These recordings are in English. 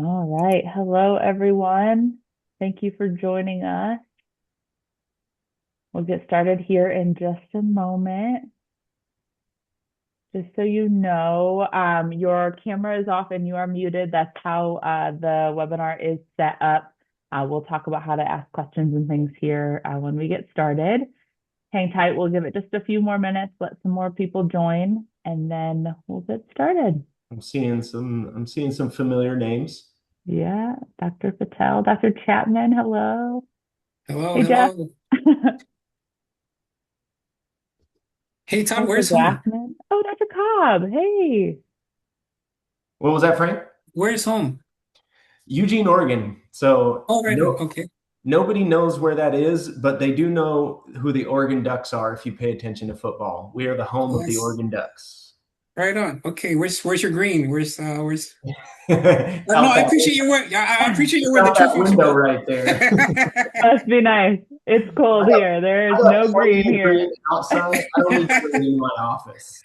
All right. Hello, everyone. Thank you for joining us. We'll get started here in just a moment. Just so you know, your camera is off and you are muted. That's how the webinar is set up. We'll talk about how to ask questions and things here when we get started. Hang tight. We'll give it just a few more minutes, let some more people join, and then we'll get started. I'm seeing some familiar names. Yeah, Dr. Patel, Dr. Chapman, hello. Hello, Hey, Jeff. hello. Hey, Todd, Dr. where's home? Blackman. Oh, Dr. Cobb. Hey. What was that, Frank? Where's home? Eugene, Oregon. So Oh, right on. no, Okay. nobody knows where that is, but they do know who the Oregon Ducks are if you pay attention to football. We are the home Oh, of the that's Oregon Ducks. right on. Okay, where's your green? Where's no, Out I that appreciate your work. I appreciate your It's word, the out true that folks you window will. right there. Must be nice. It's I cold got, here. There is I got no green plenty of here. green outside. I don't need green in my office.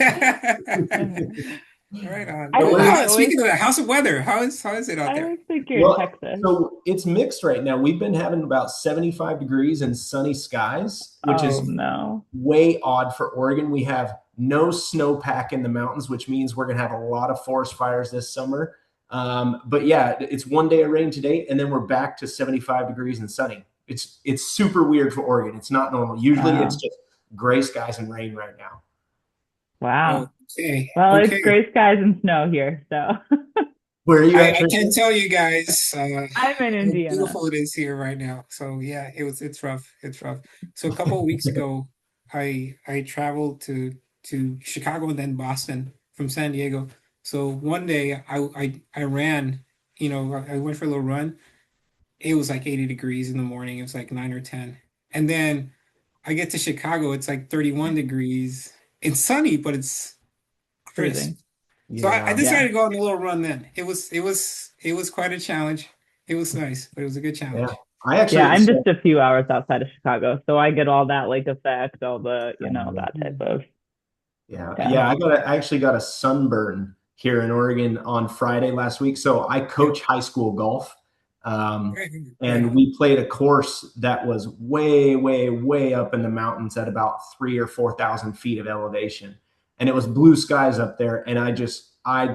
Right on. I But know Well, we're I always speaking of that, how's the weather? How is it out I there? always think you're in Well, Texas. so it's mixed right now. We've been having about 75 degrees and sunny skies, which Oh is no. way odd for Oregon. We have no snowpack in the mountains, which means we're going to have a lot of forest fires this summer. But yeah, it's one day of rain today, and then we're back to 75 degrees and sunny. It's super weird for Oregon. It's not normal. Usually it's Wow. just gray skies and rain right now. Wow. Okay, Well, it's okay. gray skies and snow here, so Where are you I actually? can't tell you guys I'm in how Indiana. beautiful it is here right now. So yeah, it's rough. It's rough. So a couple of weeks ago, I traveled to Chicago and then Boston from San Diego. So one day I ran, I went for a little run. It was like 80 degrees in the morning. It was like 9 or 10. And then I get to Chicago, it's like 31 degrees. It's sunny, but it's crisp. Freezing. So I Yeah. Yeah. decided to go on a little run then. It was quite a challenge. It was nice, but it was a good Yeah. challenge. I Yeah, actually, I'm just so, a few hours outside of Chicago, so I get all that lake effect, all the, that type Mm. of Yeah, stuff. yeah. I actually got a sunburn here in Oregon on Friday last week. So I Yeah, coach high school golf, right, right and on. we played a course that was way, way, way up in the mountains at about 3 or 4 thousand feet of elevation, and it was blue skies up there. And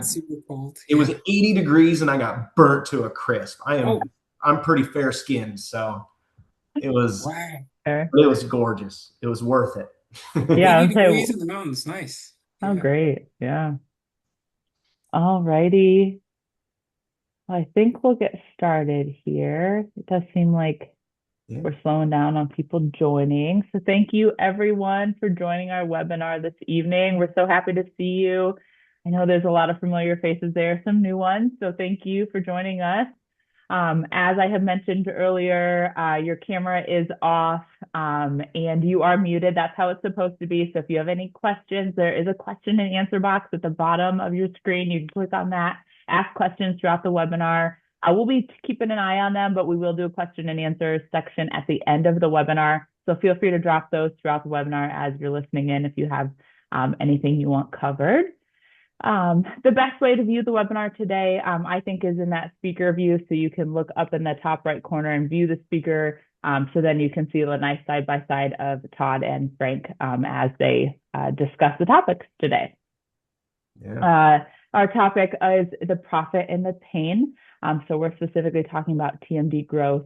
Super cold. it was Yeah. 80 degrees, and I got burnt to a crisp. Oh, I'm pretty fair skinned, so it was, wow. Fair. it was gorgeous. It was worth Yeah, I 80 it. would say, degrees in the mountains. Nice. oh, Yeah. great. Yeah. All righty. Well, I think we'll get started here. It does seem like Yeah. we're slowing down on people joining. So thank you everyone for joining our webinar this evening. We're so happy to see you. I know there's a lot of familiar faces there, some new ones. So thank you for joining us. As I have mentioned earlier, your camera is off and you are muted. That's how it's supposed to be. So if you have any questions, there is a question and answer box at the bottom of your screen. You can click on that, ask questions throughout the webinar. I will be keeping an eye on them, but we will do a question and answer section at the end of the webinar. So feel free to drop those throughout the webinar as you're listening in if you have anything you want covered. The best way to view the webinar today, I think, is in that speaker view. So you can look up in the top right corner and view the speaker. So then you can see the nice side by side of Todd and Frank as they discuss the topics today. Yeah. Our topic is the profit and the pain. So we're specifically talking about TMD growth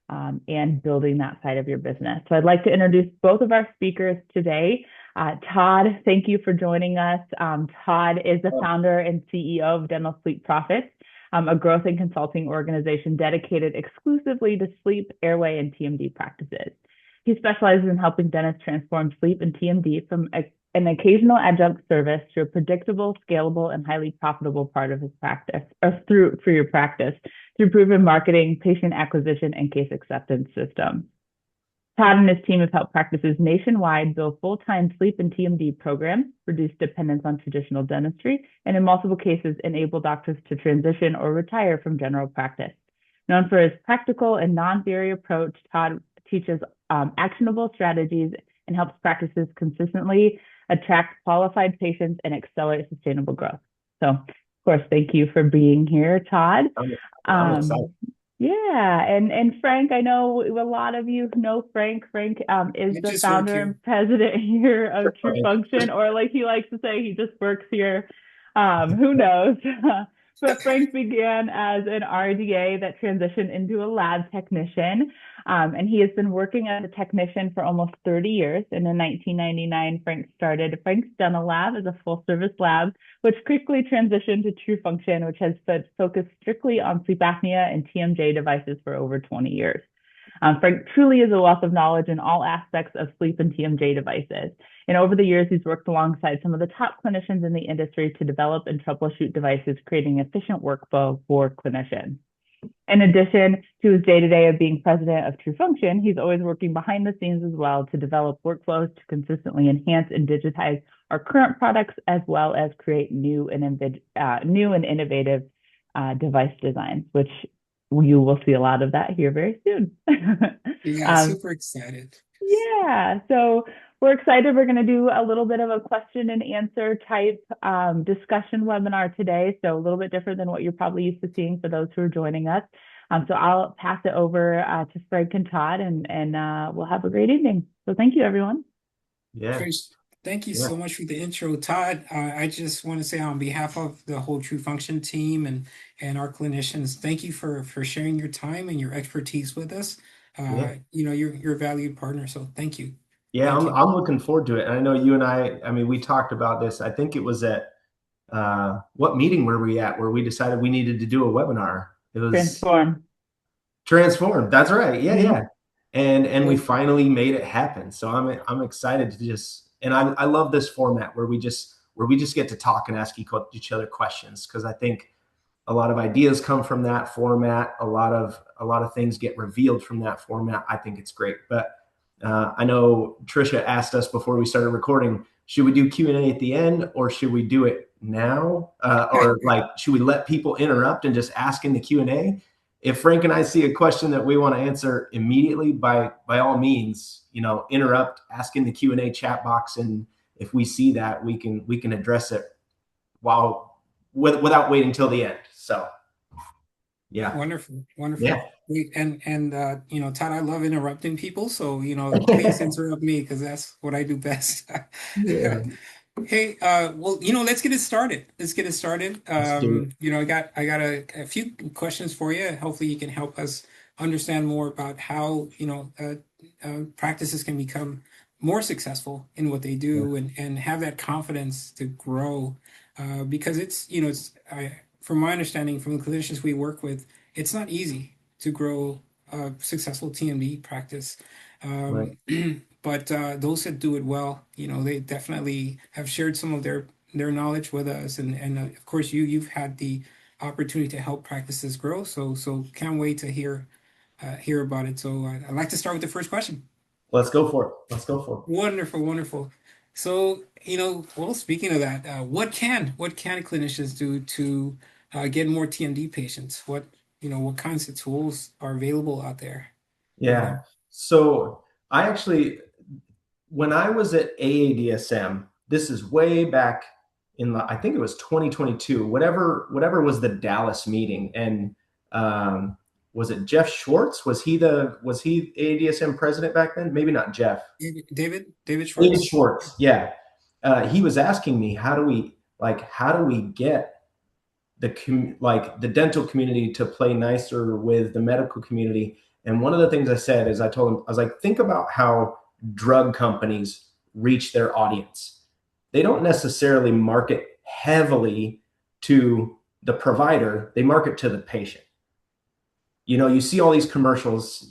and building that side of your business. So I'd like to introduce both of our speakers today. Todd, thank you for joining us. Todd is the founder and CEO of Dental Sleep Profits, a growth and consulting organization dedicated exclusively to sleep, airway, and TMD practices. He specializes in helping dentists transform sleep and TMD from an occasional adjunct service to a predictable, scalable, and highly profitable part of his practice, or for your practice, through proven marketing, patient acquisition, and case acceptance systems. Todd and his team have helped practices nationwide build full-time sleep and TMD programs, reduce dependence on traditional dentistry, and in multiple cases, enable doctors to transition or retire from general practice. Known for his practical and non-theory approach, Todd teaches actionable strategies and helps practices consistently attract qualified patients and accelerate sustainable growth. So course, thank you for being here, Todd. I'm excited. Um, yeah, and Frank, I know a lot of you know Frank. Frank is I the just work founder here. and president here of True Right. Function, or like he likes to say, he just works here. Who knows? But Frank began as an RDA that transitioned into a lab technician. And he has been working as a technician for almost 30 years. And in 1999, Frank started Frank's Dental Lab as a full service lab, which quickly transitioned to True Function, which has been focused strictly on sleep apnea and TMJ devices for over 20 years. Frank truly is a wealth of knowledge in all aspects of sleep and TMJ devices. And over the years, he's worked alongside some of the top clinicians in the industry to develop and troubleshoot devices, creating efficient workflow for clinicians. In addition to his day-to-day of being president of True Function, he's always working behind the scenes as well to develop workflows to consistently enhance and digitize our current products, as well as create new and innovative device designs, which you will see a lot of that here very soon. Yeah, um, super excited. yeah, so we're excited. We're going to do a little bit of a question and answer type discussion webinar today. So a little bit different than what you're probably used to seeing for those who are joining us. So I'll pass it over to Frank and Todd, and we'll have a great evening. So thank you, everyone. Yeah. First, thank you Yeah. so much for the intro, Todd. I just want to say on behalf of the whole True Function team and our clinicians, thank you for sharing your time and your expertise with us. Yeah. You're a valued partner, so thank you. Yeah, Thank I'm you. I'm looking forward to it. And I know you and I mean, we talked about this. I think it was at what meeting were we at where we decided we needed to do a webinar? It was Transform. Transformed. That's right. Yeah, Mm-hmm. yeah. And we Well, finally made it happen. So I'm excited to just, and I love this format where we just get to talk and ask each other questions, because I think a lot of ideas come from that format. A lot of things get revealed from that format. I think it's great. But I know Trisha asked us before we started recording, should we do Q&A at the end, or should we do it now? Or like, should we let people interrupt and just ask in the Q&A? If Frank and I see a question that we want to answer immediately, by all means, interrupt, ask in the Q&A chat box, and if we see that, we can address it without waiting till the end. So yeah. wonderful, wonderful. Yeah. Todd, I love interrupting people, so please interrupt me because that's what I do best. Yeah. Hey, well, let's get it started. Let's get it started. Let's do it. I got a few questions for you. Hopefully, you can help us understand more about how practices can become more successful in what they Yeah. do and have that confidence to grow. Because from my understanding, from the clinicians we work with, it's not easy to grow a successful TMD practice. Right. But those that do it well, they definitely have shared some of their knowledge with us, and of course you've had the opportunity to help practices grow. So can't wait to hear about it. So I'd like to start with the first question. Let's go for it. Let's go for it. Wonderful, wonderful. So well, speaking of that, what can clinicians do to get more TMD patients? What kinds of tools are available out there for Yeah. them? So I actually, when I was at AADSM, this is way back I think it was 2022, whatever was the Dallas meeting. And was it Jeff Schwartz? Was he AADSM president back then? Maybe not Jeff. David David Schwartz. Schwartz. Yeah. He was asking me, how do we get the dental community to play nicer with the medical community? And one of the things I said is, I told him, I was like, think about how drug companies reach their audience. They don't necessarily market heavily to the provider, they market to the patient. You see all these commercials,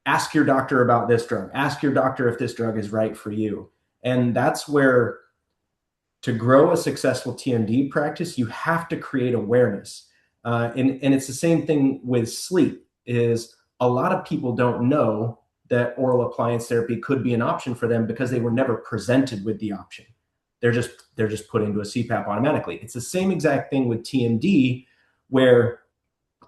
ask your doctor about this drug, ask your doctor if this drug is right for you. And that's where, to grow a successful TMD practice, you have to create awareness. And it's the same thing with sleep. Is a lot of people don't know that oral appliance therapy could be an option for them because they were never presented with the option. They're just put into a CPAP automatically. It's the same exact thing with TMD, where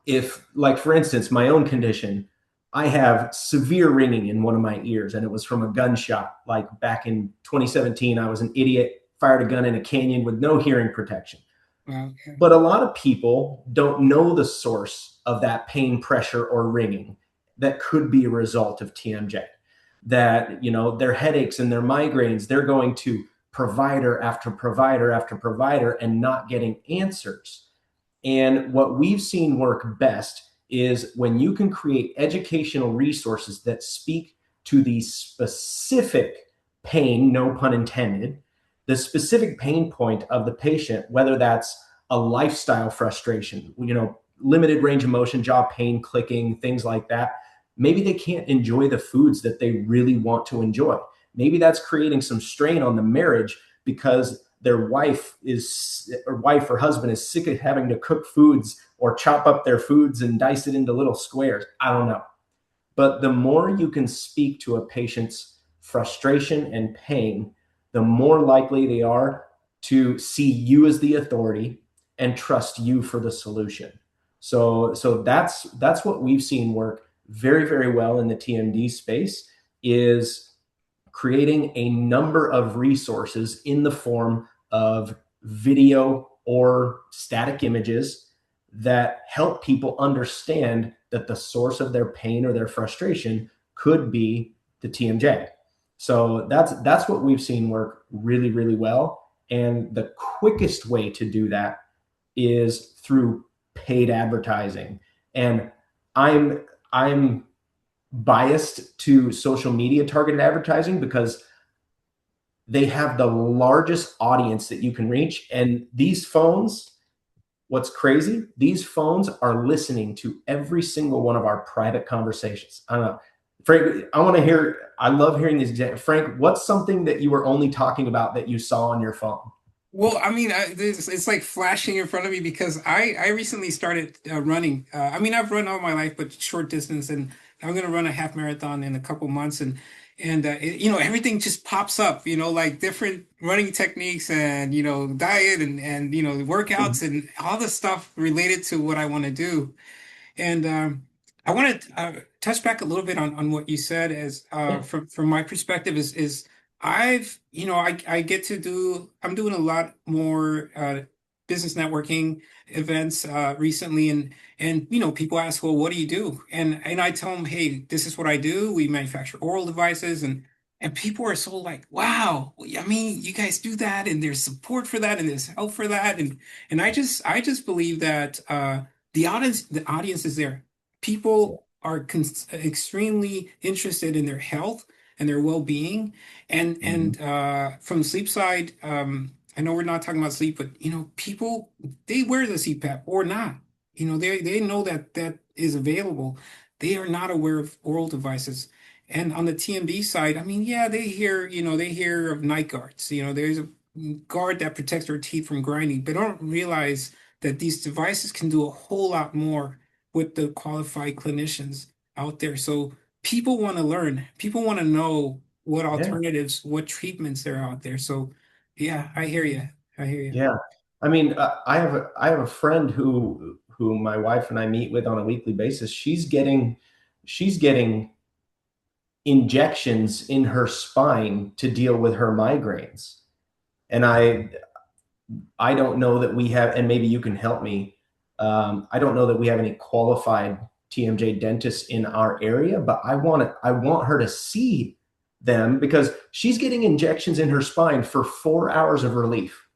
if, like, for instance, my own condition, I have severe ringing in one of my ears, and it was from a gunshot. Like back in 2017, I was an idiot, fired a gun in a canyon with no hearing protection. Wow. Yeah. But a lot of people don't know the source of that pain, pressure, or ringing that could be a result of TMJ. That, their headaches and their migraines, they're going to provider after provider after provider and not getting answers. And what we've seen work best is when you can create educational resources that speak to the specific pain, no pun intended, the specific pain point of the patient, whether that's a lifestyle frustration, limited range of motion, jaw pain, clicking, things like that. Maybe they can't enjoy the foods that they really want to enjoy. Maybe that's creating some strain on the marriage because their wife or husband is sick of having to cook foods or chop up their foods and dice it into little squares. I don't know. But the more you can speak to a patient's frustration and pain, the more likely they are to see you as the authority and trust you for the solution. So that's what we've seen work very, very well in the TMD space, is creating a number of resources in the form of video or static images that help people understand that the source of their pain or their frustration could be the TMJ. So that's what we've seen work really, really well. And the quickest way to do that is through paid advertising. And I'm biased to social media targeted advertising because they have the largest audience that you can reach. And these phones, what's crazy, these phones are listening to every single one of our private conversations. I don't know. Frank, I love hearing these examples. Frank, what's something that you were only talking about that you saw on your phone? Well, I mean, it's like flashing in front of me because I recently started running. I mean, I've run all my life, but short distance, and I'm going to run a half marathon in a couple months, and everything just pops up, like different running techniques and diet and workouts and all the stuff related to what I want to do. And I want to touch back a little bit on what you said as Yeah. from my perspective is I've I get to I'm doing a lot more business networking events recently, and people ask, well, what do you do? And I tell them, hey, this is what I do. We manufacture oral devices, and people are so like, wow, I mean, you guys do that, and there's support for that, and there's help for that, and I just believe that the audience is there. People are extremely interested in their health and their well-being, and from the sleep side, I know we're not talking about sleep, but people, they wear the CPAP or not. They know that that is available. They are not aware of oral devices. And on the TMD side, I mean, yeah, they hear of night guards. There's a guard that protects their teeth from grinding, but don't realize that these devices can do a whole lot more with the qualified clinicians out there. So people want to learn. People want to know what Yeah. alternatives, what treatments there are out there. So yeah, I hear you. I hear you. Yeah. I mean, I have a friend who my wife and I meet with on a weekly basis. She's getting injections in her spine to deal with her migraines. And I don't know that we have, and maybe you can help me. I don't know that we have any qualified TMJ dentists in our area, but I want her to see them because she's getting injections in her spine for 4 hours of relief.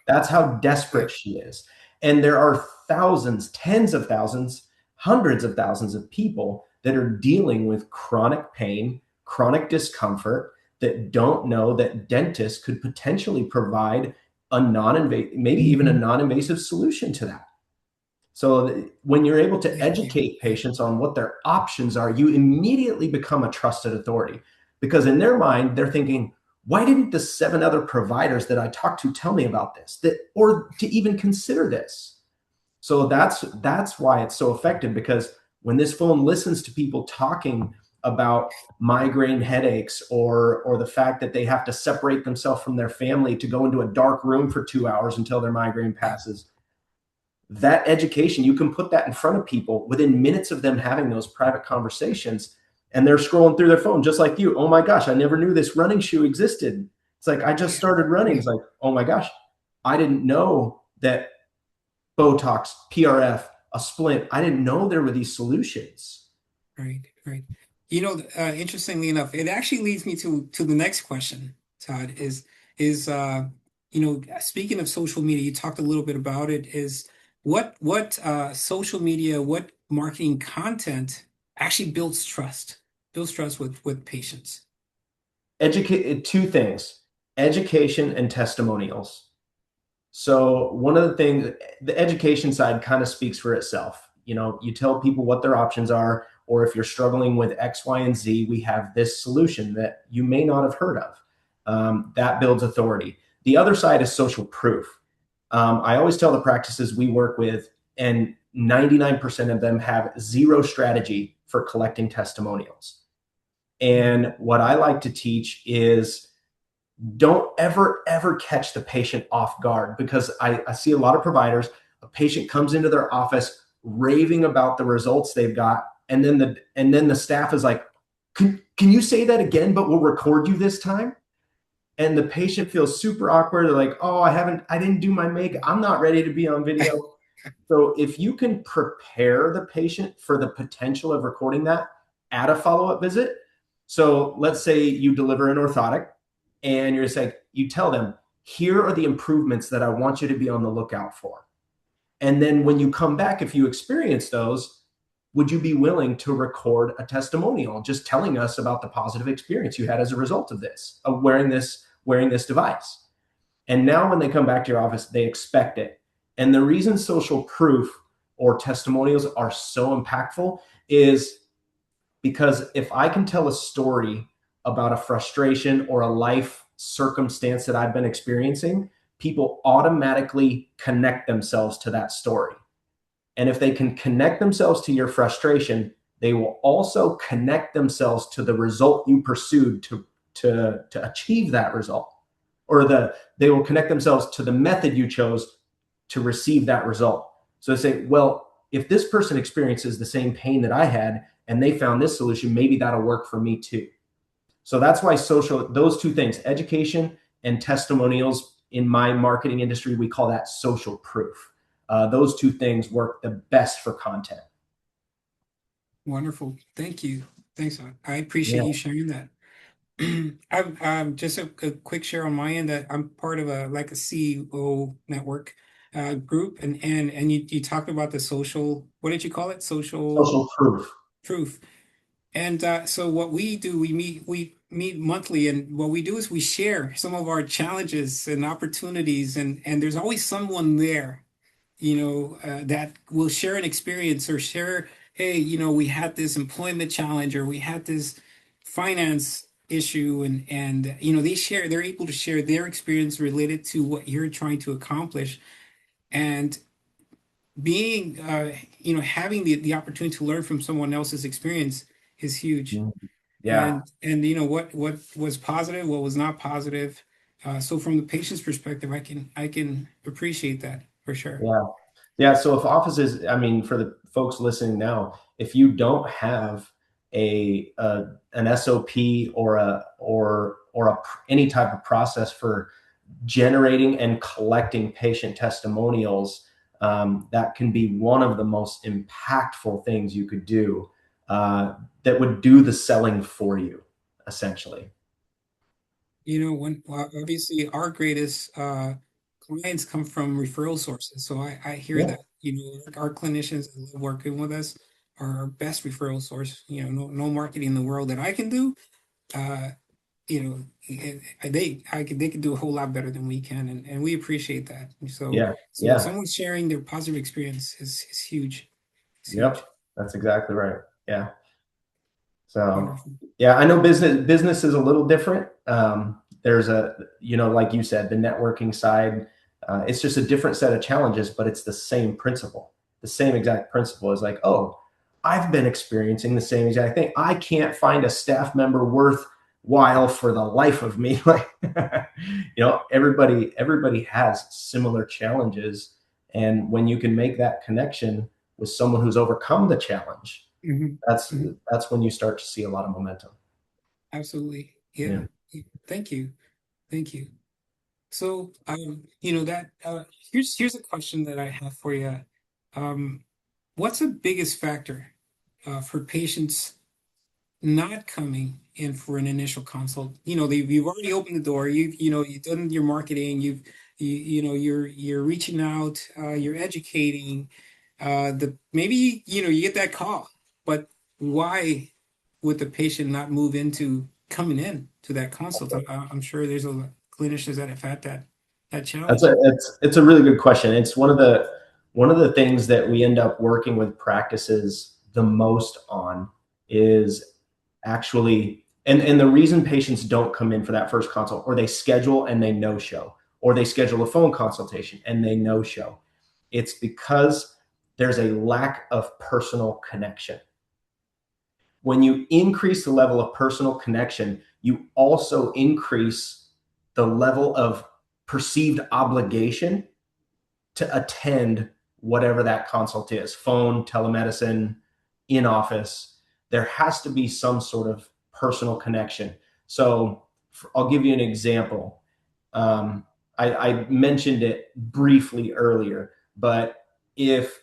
That's how desperate she is. And there are thousands, tens of thousands, hundreds of thousands of people that are dealing with chronic pain, chronic discomfort, that don't know that dentists could potentially provide a non-invasive, maybe even a non-invasive solution to that. So when you're able to Thank you. educate patients on what their options are, you immediately become a trusted authority because in their mind, they're thinking, why didn't the 7 other providers that I talked to tell me about this, or to even consider this? So that's why it's so effective, because when this phone listens to people talking about migraine headaches or the fact that they have to separate themselves from their family to go into a dark room for 2 hours until their migraine passes, that education, you can put that in front of people within minutes of them having those private conversations, and they're scrolling through their phone just like you. Oh my gosh, I never knew this running shoe existed. It's like, I just started running. It's like, oh my gosh, I didn't know that Botox, PRF, a splint, I didn't know there were these solutions. Right, right. Interestingly enough, it actually leads me to the next question, Todd, is speaking of social media, you talked a little bit about it, is what social media, what marketing content actually builds trust with patients. Educate two things: education and testimonials. So one of the things, the education side kind of speaks for itself. You tell people what their options are, or if you're struggling with X, Y, and Z, we have this solution that you may not have heard of. That builds authority. The other side is social proof. I always tell the practices we work with, and 99% of them have zero strategy for collecting testimonials. And what I like to teach is don't ever catch the patient off guard, because I see a lot of providers, a patient comes into their office raving about the results they've got, and then the staff is like, can you say that again, but we'll record you this time? And the patient feels super awkward. They're like, oh, I didn't do my makeup, I'm not ready to be on video. So if you can prepare the patient for the potential of recording that at a follow-up visit. So let's say you deliver an orthotic, and you're just like, you tell them, here are the improvements that I want you to be on the lookout for. And then when you come back, if you experience those, would you be willing to record a testimonial just telling us about the positive experience you had as a result of this, of wearing this device? And now when they come back to your office, they expect it. And the reason social proof or testimonials are so impactful is because if I can tell a story about a frustration or a life circumstance that I've been experiencing, people automatically connect themselves to that story. And if they can connect themselves to your frustration, they will also connect themselves to the result you pursued to achieve that result. Or they will connect themselves to the method you chose to receive that result. So they say, well, if this person experiences the same pain that I had and they found this solution, maybe that'll work for me too. So that's why those two things, education and testimonials, in my marketing industry, we call that social proof. Those two things work the best for content. Wonderful. Thank you. Thanks. I appreciate Yeah. you sharing that. I've just a quick share on my end that I'm part of a CEO network group, and you talked about the social, what did you call it? Social Social proof. proof. And so what we do, we meet monthly, and what we do is we share some of our challenges and opportunities, and there's always someone there, that will share an experience or share, hey, we had this employment challenge or we had this finance issue, and they're able to share their experience related to what you're trying to accomplish, and being having the opportunity to learn from someone else's experience is huge. Yeah. And what was positive, what was not positive. So from the patient's perspective, I can appreciate that for sure. Yeah. Yeah. So if offices, I mean, for the folks listening now, if you don't have an SOP or any type of process for generating and collecting patient testimonials, that can be one of the most impactful things you could do, that would do the selling for you, essentially. Well, obviously our greatest clients come from referral sources. So I hear Yeah. that, our clinicians that love working with us are our best referral source. No marketing in the world that I can do. Uh, they can do a whole lot better than we can, and we appreciate that. So Yeah. so Yeah. someone sharing their positive experience is huge. It's Yep. huge. That's exactly right. Yeah. So Wonderful. yeah, I know business is a little different. There's like you said, the networking side, it's just a different set of challenges, but it's the same principle. The same exact principle is like, oh, I've been experiencing the same exact thing. I can't find a staff member worthwhile for the life of me. Like, everybody has similar challenges. And when you can make that connection with someone who's overcome the challenge, Mhm. that's Mhm. that's when you start to see a lot of momentum. Absolutely. Yeah. Yeah. Yeah. Thank you. Thank you. So, here's a question that I have for you. Um, what's the biggest factor for patients not coming in for an initial consult? You've already opened the door. You've done your marketing. You're reaching out. You're educating. The maybe you get that call, but why would the patient not move into coming in to that consult? I'm sure there's a clinicians that have had that That's challenge. it's a really good question. It's one of the things that we end up working with practices the most on is actually, and the reason patients don't come in for that first consult, or they schedule and they no show, or they schedule a phone consultation and they no show. It's because there's a lack of personal connection. When you increase the level of personal connection, you also increase the level of perceived obligation to attend whatever that consult is, phone, telemedicine, in office. There has to be some sort of personal connection. So I'll give you an example. I mentioned it briefly earlier, but if,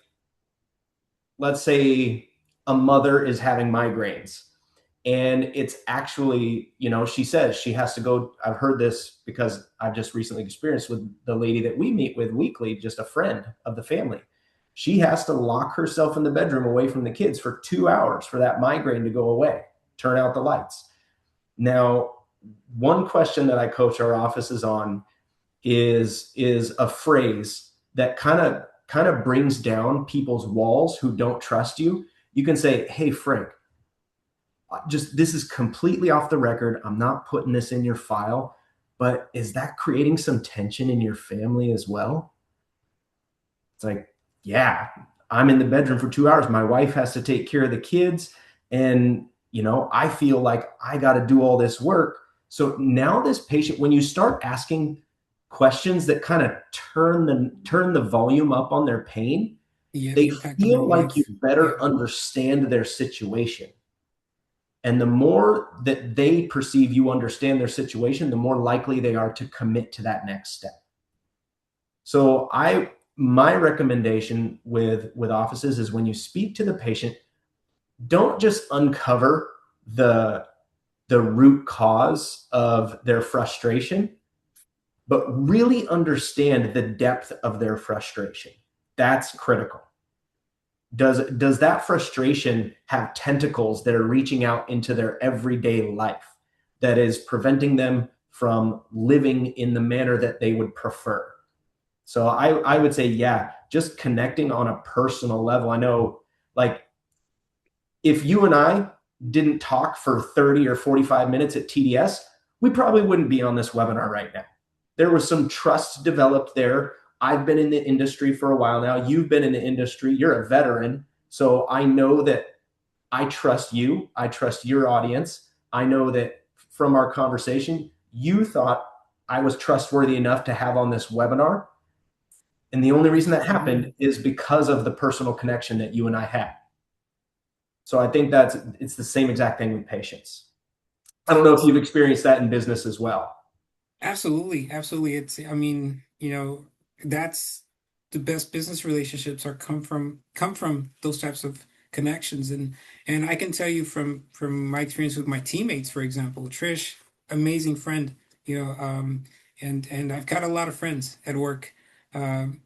let's say, a mother is having migraines and it's actually, she says she has to go. I've heard this because I've just recently experienced with the lady that we meet with weekly, just a friend of the family. She has to lock herself in the bedroom away from the kids for 2 hours for that migraine to go away, turn out the lights. Now, one question that I coach our offices on is a phrase that kind of brings down people's walls who don't trust you. You can say, "Hey, Frank, just, this is completely off the record. I'm not putting this in your file, but is that creating some tension in your family as well?" It's like, "Yeah, I'm in the bedroom for 2 hours. My wife has to take care of the kids. And, I feel like I got to do all this work." So now this patient, when you start asking questions that kind of turn the volume up on their pain, Yeah, they the impact of their feel like you life. Yeah, better understand their situation. And the more that they perceive you understand their situation, the more likely they are to commit to that next step. So my recommendation with offices is, when you speak to the patient, don't just uncover the root cause of their frustration, but really understand the depth of their frustration. That's critical. Does that frustration have tentacles that are reaching out into their everyday life that is preventing them from living in the manner that they would prefer? So I would say, yeah, just connecting on a personal level. I know, like, if you and I didn't talk for 30 or 45 minutes at TDS, we probably wouldn't be on this webinar right now. There was some trust developed there. I've been in the industry for a while now. You've been in the industry. You're a veteran. So I know that I trust you. I trust your audience. I know that from our conversation, you thought I was trustworthy enough to have on this webinar. And the only reason that happened absolutely. is because of the personal connection that you and I had. So I think it's the same exact thing with patients. I don't know if you've experienced that in business as well. Absolutely, absolutely. I mean, that's the best business relationships are come from those types of connections. And I can tell you from my experience with my teammates, for example, Trish, amazing friend, you know, um, and I've got a lot of friends at work. And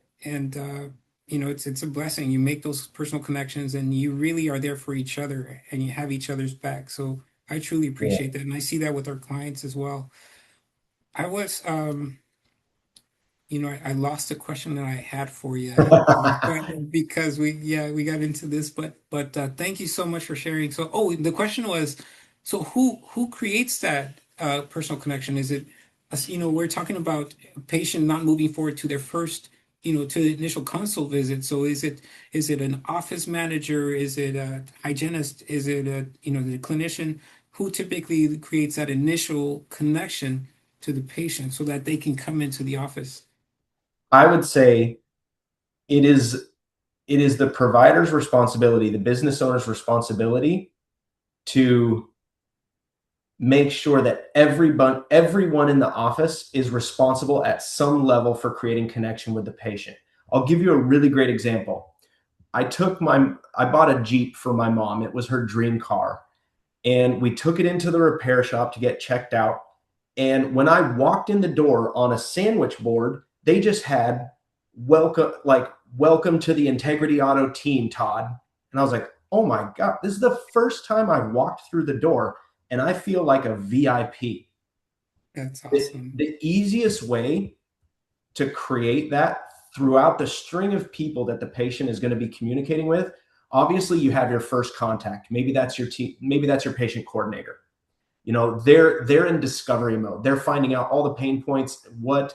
it's a blessing. You make those personal connections and you really are there for each other and you have each other's back. So I truly Yeah. appreciate that. And I see that with our clients as well. I was, I lost the question that I had for you, but because we got into this, but thank you so much for sharing. So, oh, the question was, so who creates that personal connection? Is it, we're talking about a patient not moving forward to their first, to the initial consult visit. So is it an office manager? Is it a hygienist? Is it the clinician? Who typically creates that initial connection to the patient so that they can come into the office? I would say it is it is the provider's responsibility, the business owner's responsibility, to make sure that everyone in the office is responsible at some level for creating connection with the patient. I'll give you a really great example. I bought a Jeep for my mom. It was her dream car. And we took it into the repair shop to get checked out. And when I walked in the door, on a sandwich board, they just had welcome to the Integrity Auto team, Todd. And I was like, oh my God, this is the first time I've walked through the door and I feel like a VIP. That's awesome. The easiest way to create that throughout the string of people that the patient is going to be communicating with, obviously you have your first contact. Maybe that's your team, maybe that's your patient coordinator. You know, they're in discovery mode. They're finding out all the pain points, what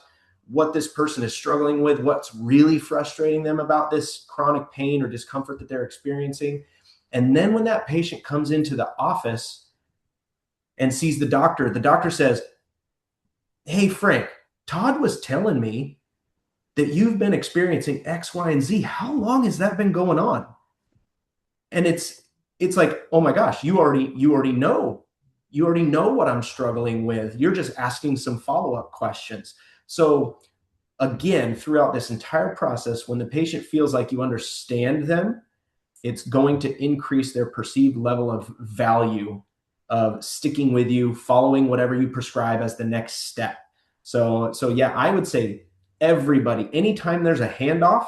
this person is struggling with, what's really frustrating them about this chronic pain or discomfort that they're experiencing. And then when that patient comes into the office and sees the doctor says, hey, Frank, Todd was telling me that you've been experiencing X, Y, and Z. How long has that been going on? And it's like, oh my gosh, you already know what I'm struggling with. You're just asking some follow-up questions. So again, throughout this entire process, when the patient feels like you understand them, it's going to increase their perceived level of value of sticking with you, following whatever you prescribe as the next step. So yeah, I would say everybody, anytime there's a handoff,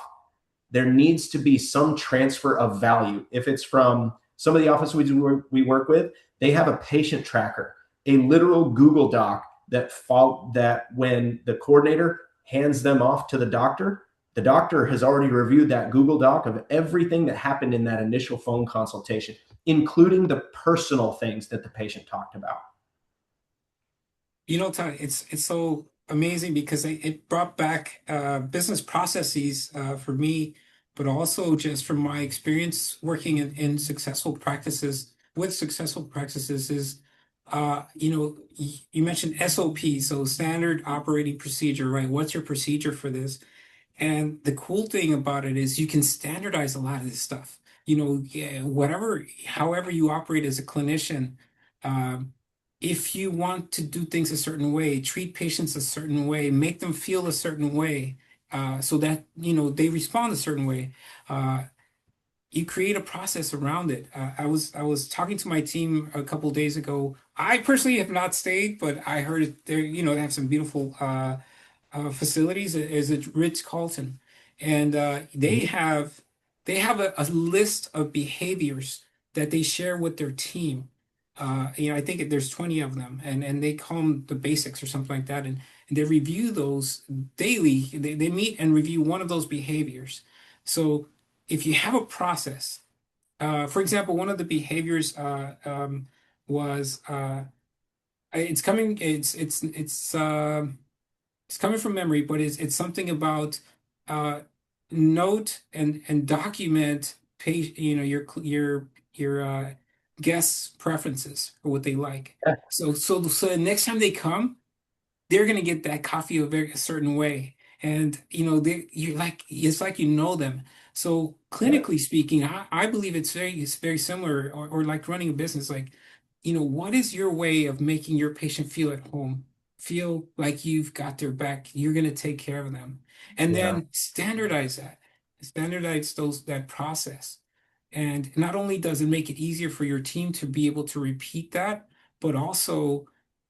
there needs to be some transfer of value. If it's from some of the offices we work with, they have a patient tracker, a literal Google Doc that when the coordinator hands them off to the doctor has already reviewed that Google Doc of everything that happened in that initial phone consultation, including the personal things that the patient talked about. You know, Todd, it's so amazing because it brought back business processes for me, but also just from my experience working in successful practices with successful practices is, you know, you mentioned SOP, so standard operating procedure, right? What's your procedure for this? And the cool thing about it is you can standardize a lot of this stuff. You know, yeah, however you operate as a clinician, um, if you want to do things a certain way, treat patients a certain way, make them feel a certain way, so that, you know, they respond a certain way. Uh, you create a process around it. I was talking to my team a couple days ago. I personally have not stayed, but I heard there, you know, they have some beautiful facilities is at Ritz-Carlton, and they have a list of behaviors that they share with their team. You know, I think there's 20 of them, and they call them the basics or something like that, and they review those daily. They meet and review one of those behaviors. So if you have a process, for example, one of the behaviors was it's coming. It's coming from memory, but it's something about uh, note and document you know, your guests' preferences or what they like. So the next time they come, they're gonna get that coffee a certain way, and you know you're like, it's like you know them. So Yeah. clinically speaking, I believe it's very similar, or like running a business. Like, you know, what is your way of making your patient feel at home, feel like you've got their back, you're gonna take care of them, and Yeah. then standardize that process. And not only does it make it easier for your team to be able to repeat that, but also,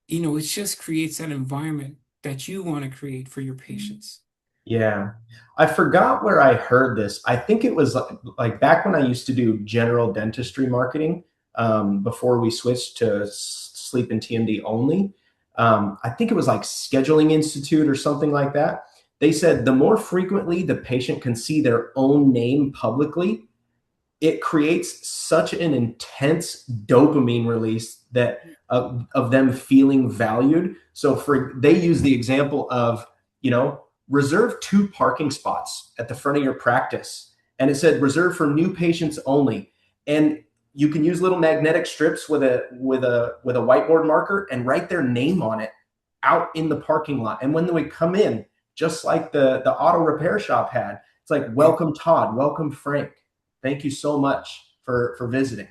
you know, it just creates that environment that you want to create for your patients. Yeah. I forgot where I heard this. I think it was like back when I used to do general dentistry marketing, before we switched to sleep and TMD only. I think it was like Scheduling Institute or something like that. They said the more frequently the patient can see their own name publicly, it creates such an intense dopamine release that of them feeling valued. So they use the example of, you know, reserve 2 parking spots at the front of your practice, and it said reserved for new patients only. And you can use little magnetic strips with a whiteboard marker and write their name on it out in the parking lot. And when they come in, just like the auto repair shop had, it's like, Yeah. welcome Todd, welcome Frank. Thank you so much for visiting.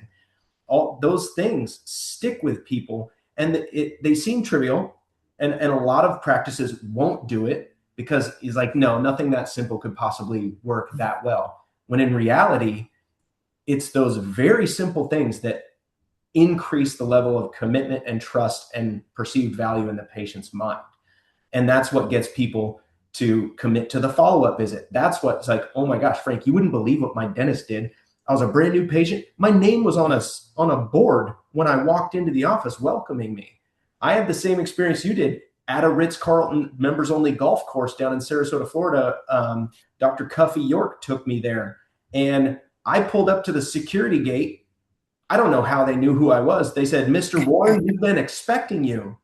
All those things stick with people. And they seem trivial, and a lot of practices won't do it because he's like, no, nothing that simple could possibly work that well. When in reality, it's those very simple things that increase the level of commitment and trust and perceived value in the patient's mind. And that's what gets people to commit to the follow-up visit. That's what's like, oh my gosh, Frank, you wouldn't believe what my dentist did. I was a brand new patient. My name was on a board when I walked into the office welcoming me. I had the same experience you did at a Ritz-Carlton members-only golf course down in Sarasota, Florida. Dr. Cuffy York took me there, and I pulled up to the security gate. I don't know how they knew who I was. They said, Mr. Warren, we've been expecting you.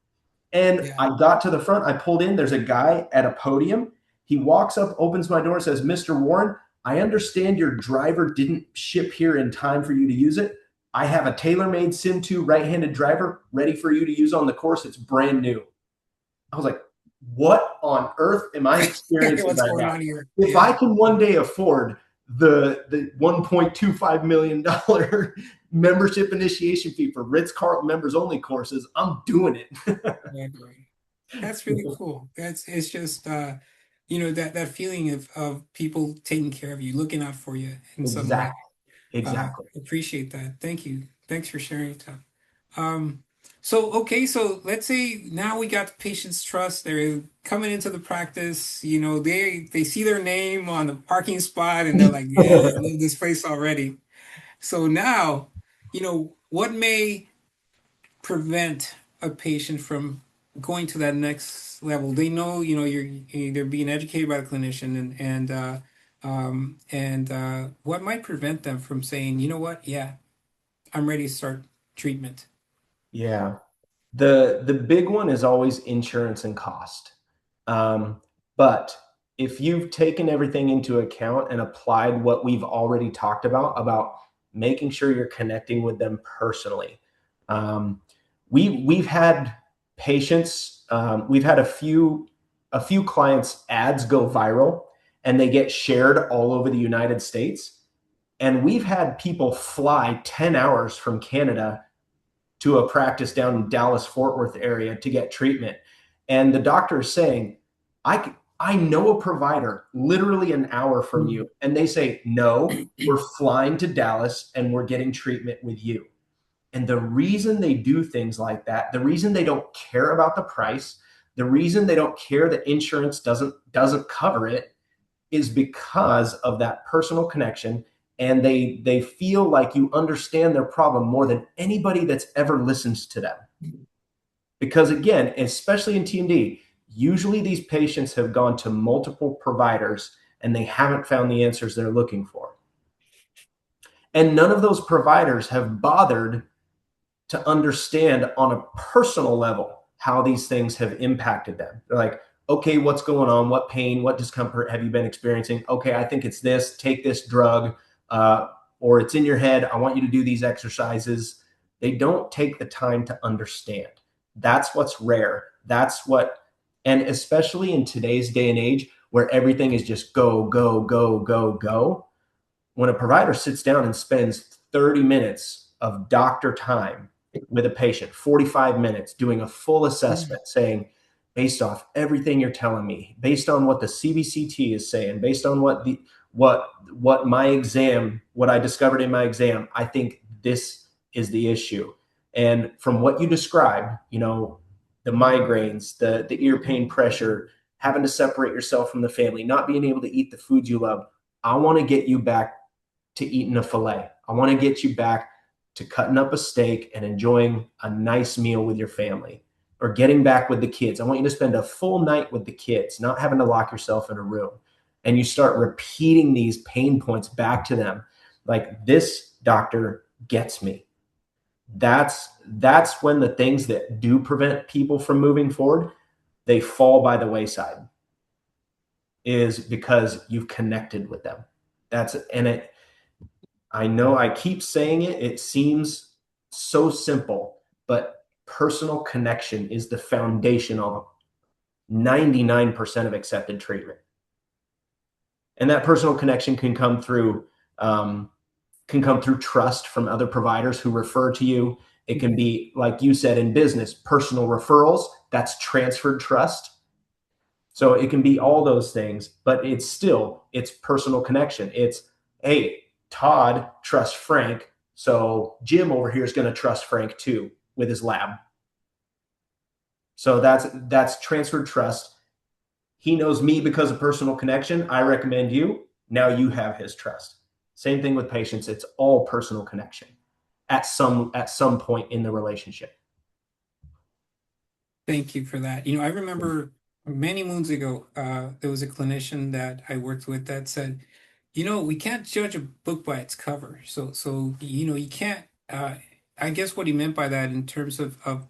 And Yeah. I got to the front. I pulled in. There's a guy at a podium. He walks up, opens my door, says, Mr. Warren, I understand your driver didn't ship here in time for you to use it. I have a tailor-made Sim 2 right-handed driver ready for you to use on the course. It's brand new. I was like, what on earth am I experiencing What's right going now? on here? If I can one day afford the $1.25 million membership initiation fee for Ritz-Carlton members only courses, I'm doing it. That's really cool. It's just that feeling of people taking care of you, looking out for you in some way. Exactly. Appreciate that. Thank you. Thanks for sharing, Todd. So let's say now we got the patient's trust. They're coming into the practice. They see their name on the parking spot and they're like, yeah, I love this place already. So now, what may prevent a patient from going to that next level? They know, they're being educated by the clinician, and what might prevent them from saying, you know what, yeah, I'm ready to start treatment. Yeah. The big one is always insurance and cost. But if you've taken everything into account and applied what we've already talked about making sure you're connecting with them personally. We've had patients, we've had a few clients' ads go viral and they get shared all over the United States. And we've had people fly 10 hours from Canada to a practice down in Dallas, Fort Worth area to get treatment. And the doctor is saying, I know a provider literally an hour from you. And they say, no, we're flying to Dallas and we're getting treatment with you. And the reason they do things like that, the reason they don't care about the price, the reason they don't care that insurance doesn't cover it is because of that personal connection. And they feel like you understand their problem more than anybody that's ever listened to them. Because again, especially in TMD, usually these patients have gone to multiple providers and they haven't found the answers they're looking for. And none of those providers have bothered to understand on a personal level how these things have impacted them. They're like, okay, what's going on? What pain, what discomfort have you been experiencing? Okay, I think it's this, take this drug, or it's in your head. I want you to do these exercises. They don't take the time to understand. That's what's rare. And especially in today's day and age where everything is just go, go, go, go, go. When a provider sits down and spends 30 minutes of doctor time with a patient, 45 minutes doing a full assessment, saying, based off everything you're telling me, based on what the CBCT is saying, based on what I discovered in my exam, I think this is the issue. And from what you described, the migraines, the ear pain pressure, having to separate yourself from the family, not being able to eat the foods you love, I want to get you back to eating a filet. I want to get you back to cutting up a steak and enjoying a nice meal with your family, or getting back with the kids. I want you to spend a full night with the kids, not having to lock yourself in a room. And you start repeating these pain points back to them. Like, this doctor gets me. That's when the things that do prevent people from moving forward, they fall by the wayside, is because you've connected with them. I know I keep saying it, it seems so simple, but personal connection is the foundation of 99% of accepted treatment. And that personal connection can come through trust from other providers who refer to you. It can be, like you said, in business, personal referrals. That's transferred trust. So it can be all those things, but it's personal connection. It's, hey, Todd trusts Frank, so Jim over here is going to trust Frank too with his lab. So that's transferred trust. He knows me because of personal connection. I recommend you. Now you have his trust. Same thing with patients. It's all personal connection at some point in the relationship. Thank you for that. You know, I remember many moons ago, there was a clinician that I worked with that said, you know, we can't judge a book by its cover. So you know, you can't. I guess what he meant by that, in terms of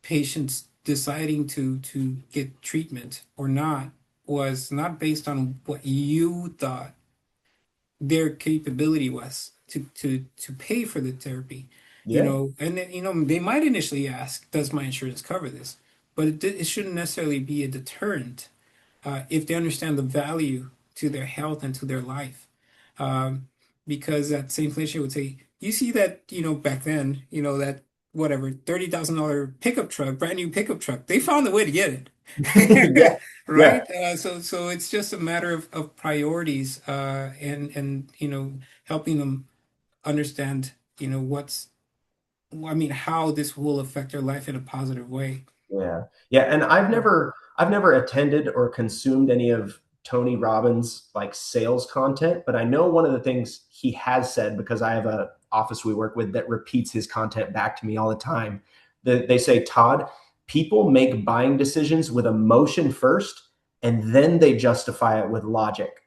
patients deciding to get treatment or not, was not based on what you thought their capability was to pay for the therapy, you Yeah. know. And then, you know, they might initially ask, does my insurance cover this? But it shouldn't necessarily be a deterrent, if they understand the value to their health and to their life. um, because that same cliche would say, you see that, you know, back then, you know, that whatever $30,000 pickup truck, brand new pickup truck, they found a way to get Yeah. it. Yeah. Right? So it's just a matter of priorities, and you know, helping them understand, you know, I mean, how this will affect their life in a positive way. Yeah. Yeah. And Yeah. I've never attended or consumed any of Tony Robbins like sales content, but I know one of the things he has said, because I have a office we work with that repeats his content back to me all the time. They say, Todd, people make buying decisions with emotion first, and then they justify it with logic.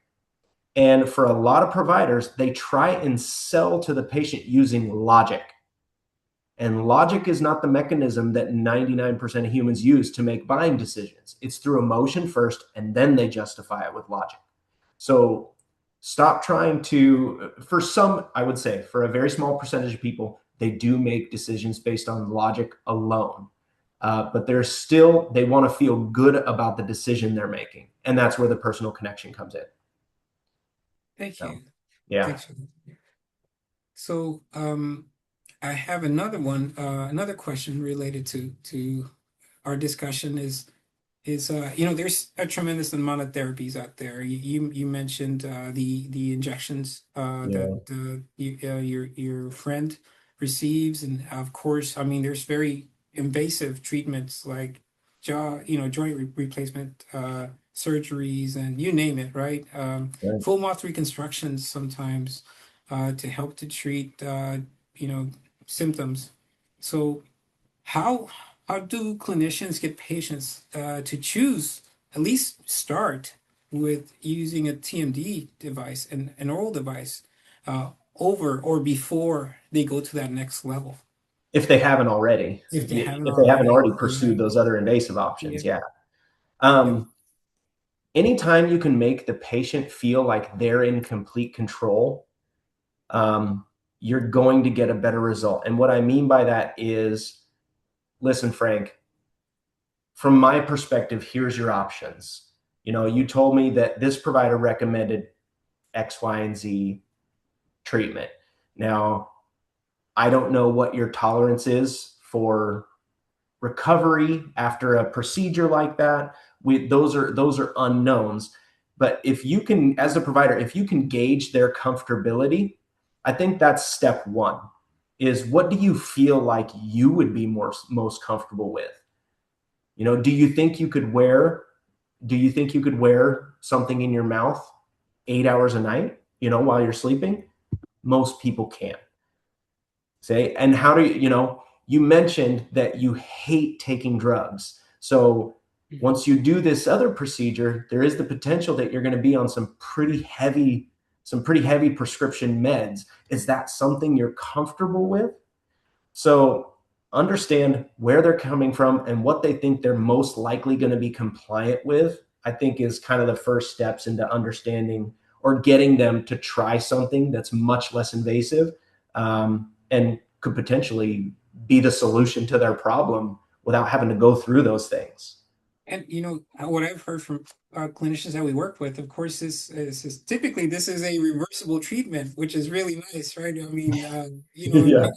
And for a lot of providers, they try and sell to the patient using logic. And logic is not the mechanism that 99% of humans use to make buying decisions. It's through emotion first, and then they justify it with logic. So stop trying to, for some, I would say, for a very small percentage of people, they do make decisions based on logic alone. But they're still, they want to feel good about the decision they're making. And that's where the personal connection comes in. Thank So, you. yeah. Thanks for that. So, I have another one, another question related to our discussion is, you know, there's a tremendous amount of therapies out there. You mentioned, the injections, that, Yeah. your friend receives, and of course, I mean, there's very invasive treatments like joint replacement, surgeries, and you name it, right? Right. Full mouth reconstructions sometimes, to help to treat, you know, symptoms. So how how do clinicians get patients, to choose, at least start with using a TMD device, an oral device, over or before they go to that next level, If they haven't already, if they haven't if they haven't already? already Yeah, pursued those other invasive options. yeah, Yeah. yeah. Um, Anytime you can make the patient feel like they're in complete control, um, you're going to get a better result. And what I mean by that is, listen, Frank, from my perspective, here's your options. You know, you told me that this provider recommended X, Y, and Z treatment. Now, I don't know what your tolerance is for recovery after a procedure like that. Those are unknowns. But if you can, as a provider, if you can gauge their comfortability, I think that's step one. Is what do you feel like you would be most comfortable with? You know, do you think you could wear something in your mouth 8 hours a night, you know, while you're sleeping? Most people can't. Say, and how do you, you know, you mentioned that you hate taking drugs. So Mhm. once you do this other procedure, there is the potential that you're going to be on some pretty heavy prescription meds. Is that something you're comfortable with? So understand where they're coming from and what they think they're most likely going to be compliant with, I think is kind of the first steps into understanding or getting them to try something that's much less invasive, and could potentially be the solution to their problem without having to go through those things. And you know, what I've heard from, clinicians that we work with, of course, is typically this is a reversible treatment, which is really nice, right? I mean, you know, Yeah.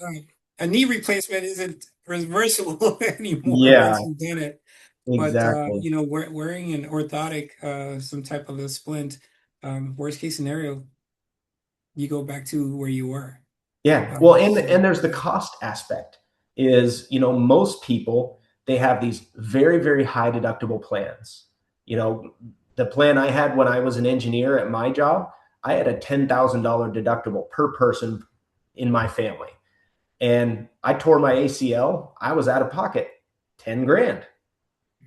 a knee replacement isn't reversible anymore Yeah, once you've done it. But exactly. wearing an orthotic, some type of a splint, worst case scenario, you go back to where you were. Yeah. Well, and So there's the yeah, cost aspect is, most people, they have these very, very high deductible plans. The plan I had when I was an engineer at my job, I had a $10,000 deductible per person in my family. And I tore my ACL, I was out of pocket 10 grand.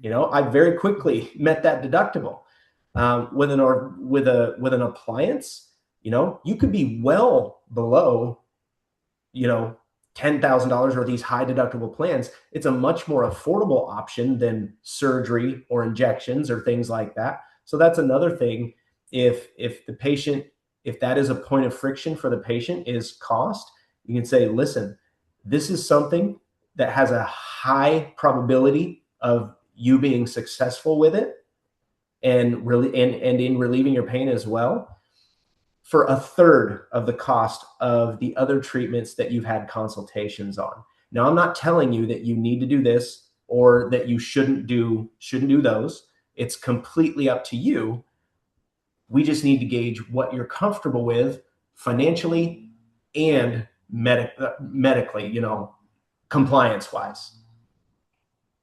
I very quickly met that deductible. With an or with an appliance, you could be well below, you know, $10,000 or these high deductible plans. It's a much more affordable option than surgery or injections or things like that. So that's another thing. If the patient, if that is a point of friction for the patient, is cost, you can say, listen, this is something that has a high probability of you being successful with it, and really and in relieving your pain as well, for a third of the cost of the other treatments that you've had consultations on. Now, I'm not telling you that you need to do this or that you shouldn't do those. It's completely up to you. We just need to gauge what you're comfortable with financially and medically, compliance wise.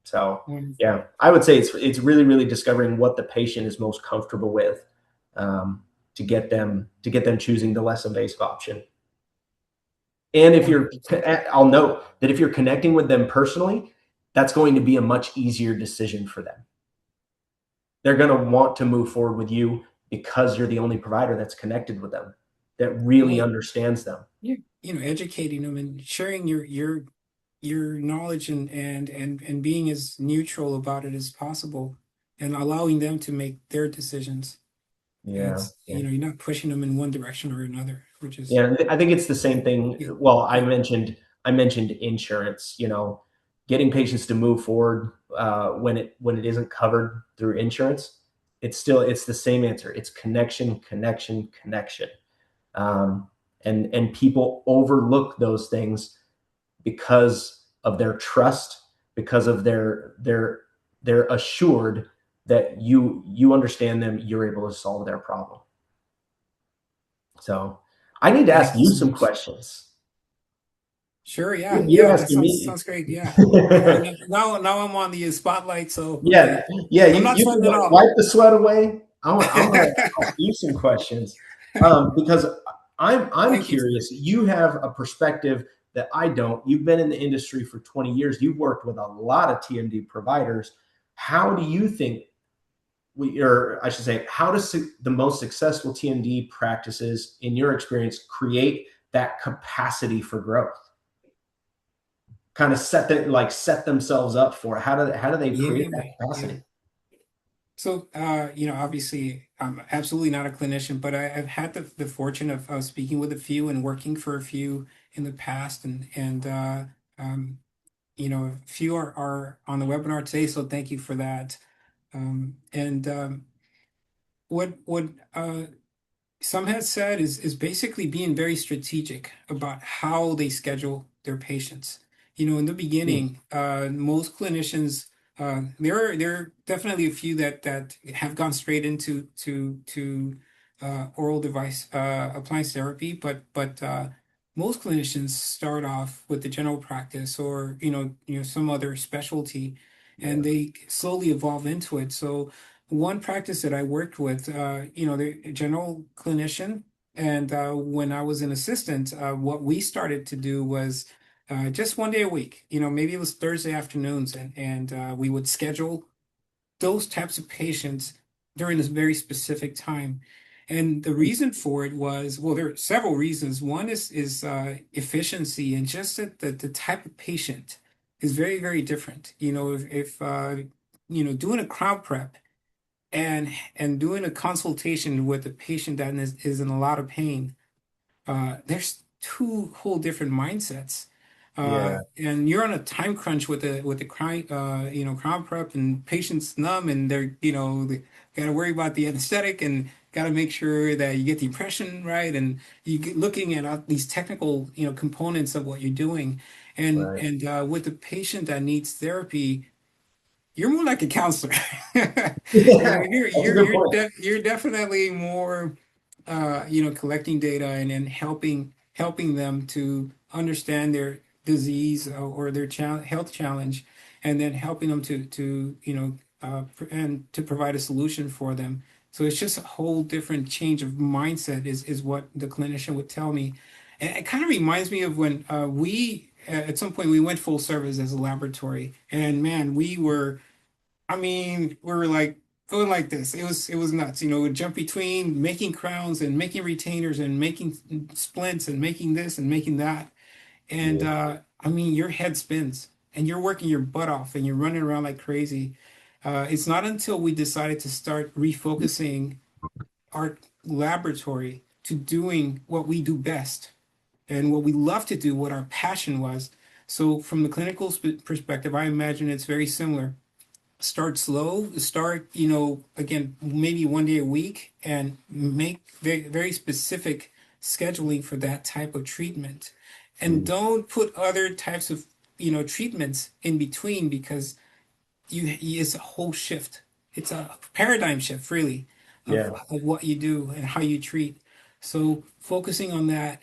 So, wonderful. yeah, I would say it's really, really discovering what the patient is most comfortable with, to get them choosing the less invasive option. And if you're, Wonderful. I'll note that if you're connecting with them personally, that's going to be a much easier decision for them. They're going to want to move forward with you because you're the only provider that's connected with them, that really Well, understands them. yeah, educating them and sharing your knowledge and being as neutral about it as possible and allowing them to make their decisions. Yeah. It's, Yeah. you're not pushing them in one direction or another, which is Yeah, I think it's the same thing. yeah, Well, I yeah, mentioned I mentioned insurance. Getting patients to move forward, when it isn't covered through insurance. It's the same answer. It's connection, connection, connection. Um, and people overlook those things because of their trust, because of they're assured that you understand them, you're able to solve their problem. So I need to ask thank you you so some much. questions. Sure, You're, yeah, you're that asking sounds me. great. Yeah. Now I'm on the spotlight, so Yeah, yeah. I'm You not you can sweating at all. wipe the sweat away. I'm gonna ask you some questions, because I'm Thank you. curious. You have a perspective that I don't. You've been in the industry for 20 years. You've worked with a lot of TMD providers. How do you think or I should say, how does the most successful TMD practices, in your experience, create that capacity for growth? Kind of set themselves up for it? How do they create Yeah, that yeah. capacity? So, obviously, I'm absolutely not a clinician, but I've had the fortune of speaking with a few and working for a few in the past, and um, a few are on the webinar today, so thank you for that. And what some have said is basically being very strategic about how they schedule their patients. In the Hmm. beginning, most clinicians, there are definitely a few that have gone straight into to oral device appliance therapy, but most clinicians start off with the general practice or some other specialty, and Yeah. they slowly evolve into it. So one practice that I worked with, the general clinician, and when I was an assistant, what we started to do was just one day a week. Maybe it was Thursday afternoons, and we would schedule those types of patients during this very specific time. And the reason for it was, well, there are several reasons. One is efficiency, and just that the type of patient is very, very different. If doing a crowd prep and doing a consultation with a patient that is in a lot of pain, there's two whole different mindsets. Yeah. And you're on a time crunch with the crowd prep, and patients numb, and they're they got to worry about the anesthetic, and got to make sure that you get the impression right, and looking at these technical, components of what you're doing. And Right. with the patient that needs therapy, you're more like a counselor. Yeah, that's a good point. You're definitely more, collecting data and then helping them to understand their disease, or their health challenge, and then helping them to and to provide a solution for them. So it's just a whole different change of mindset is what the clinician would tell me. And it kind of reminds me of when we at some point we went full service as a laboratory, and man, we were like going like this. It was nuts. We'd jump between making crowns and making retainers and making splints and making this and making that. And Yeah. your head spins and you're working your butt off and you're running around like crazy. It's not until we decided to start refocusing our laboratory to doing what we do best and what we love to do, what our passion was. So, from the clinical perspective, I imagine it's very similar. Start slow, start, again, maybe one day a week, and make very, very specific scheduling for that type of treatment. And Mm. don't put other types of, treatments in between, because it's a whole shift. It's a paradigm shift, really, Yeah. of what you do and how you treat. So focusing on that,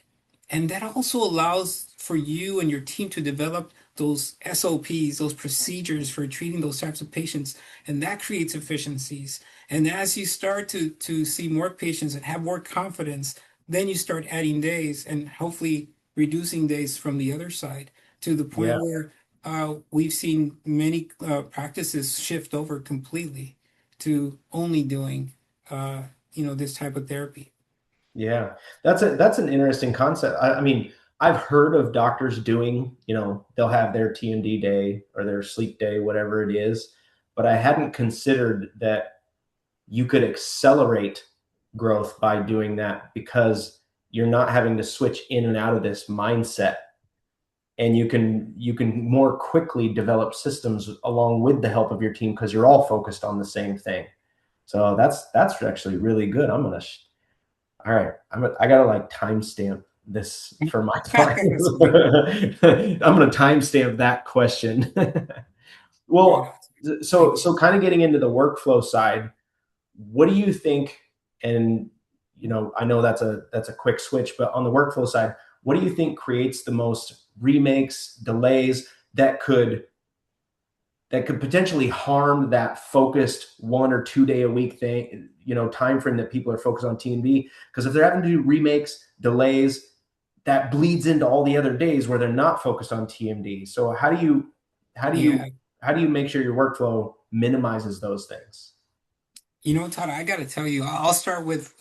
and that also allows for you and your team to develop those SOPs, those procedures for treating those types of patients, and that creates efficiencies. And as you start to see more patients and have more confidence, then you start adding days and hopefully reducing days from the other side, to the point Yeah. where we've seen many practices shift over completely to only doing, this type of therapy. Yeah, that's an interesting concept. I mean, I've heard of doctors doing, they'll have their TMD day or their sleep day, whatever it is, but I hadn't considered that you could accelerate growth by doing that because you're not having to switch in and out of this mindset, and you can more quickly develop systems along with the help of your team because you're all focused on the same thing. So that's actually really good. All right, I gotta like timestamp this for my That's clients. great. I'm gonna timestamp that question. Right on. Well, so Thank you. so kind of getting into the workflow side, what do you think? And I know that's a quick switch, but on the workflow side, what do you think creates the most remakes, delays that could potentially harm that focused 1 or 2 day a week thing, time frame that people are focused on TMD? Because if they're having to do remakes, delays, that bleeds into all the other days where they're not focused on TMD. So how do you Yeah. how do you make sure your workflow minimizes those things? Todd, I got to tell you, I'll start with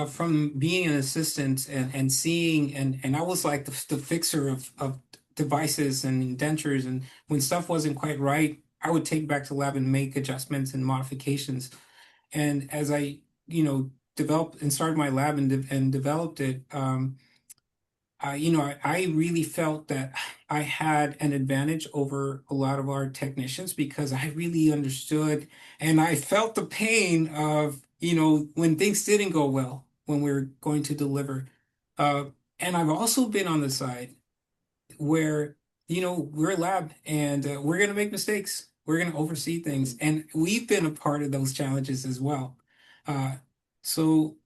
from being an assistant and seeing, and I was like the fixer of devices and dentures, and when stuff wasn't quite right, I would take back to lab and make adjustments and modifications. And as I, developed and started my lab and developed it, I really felt that I had an advantage over a lot of our technicians because I really understood and I felt the pain of, when things didn't go well when we were going to deliver. Uh, and I've also been on the side where, we're a lab and we're going to make mistakes. We're going to oversee things. And we've been a part of those challenges as well. Uh, so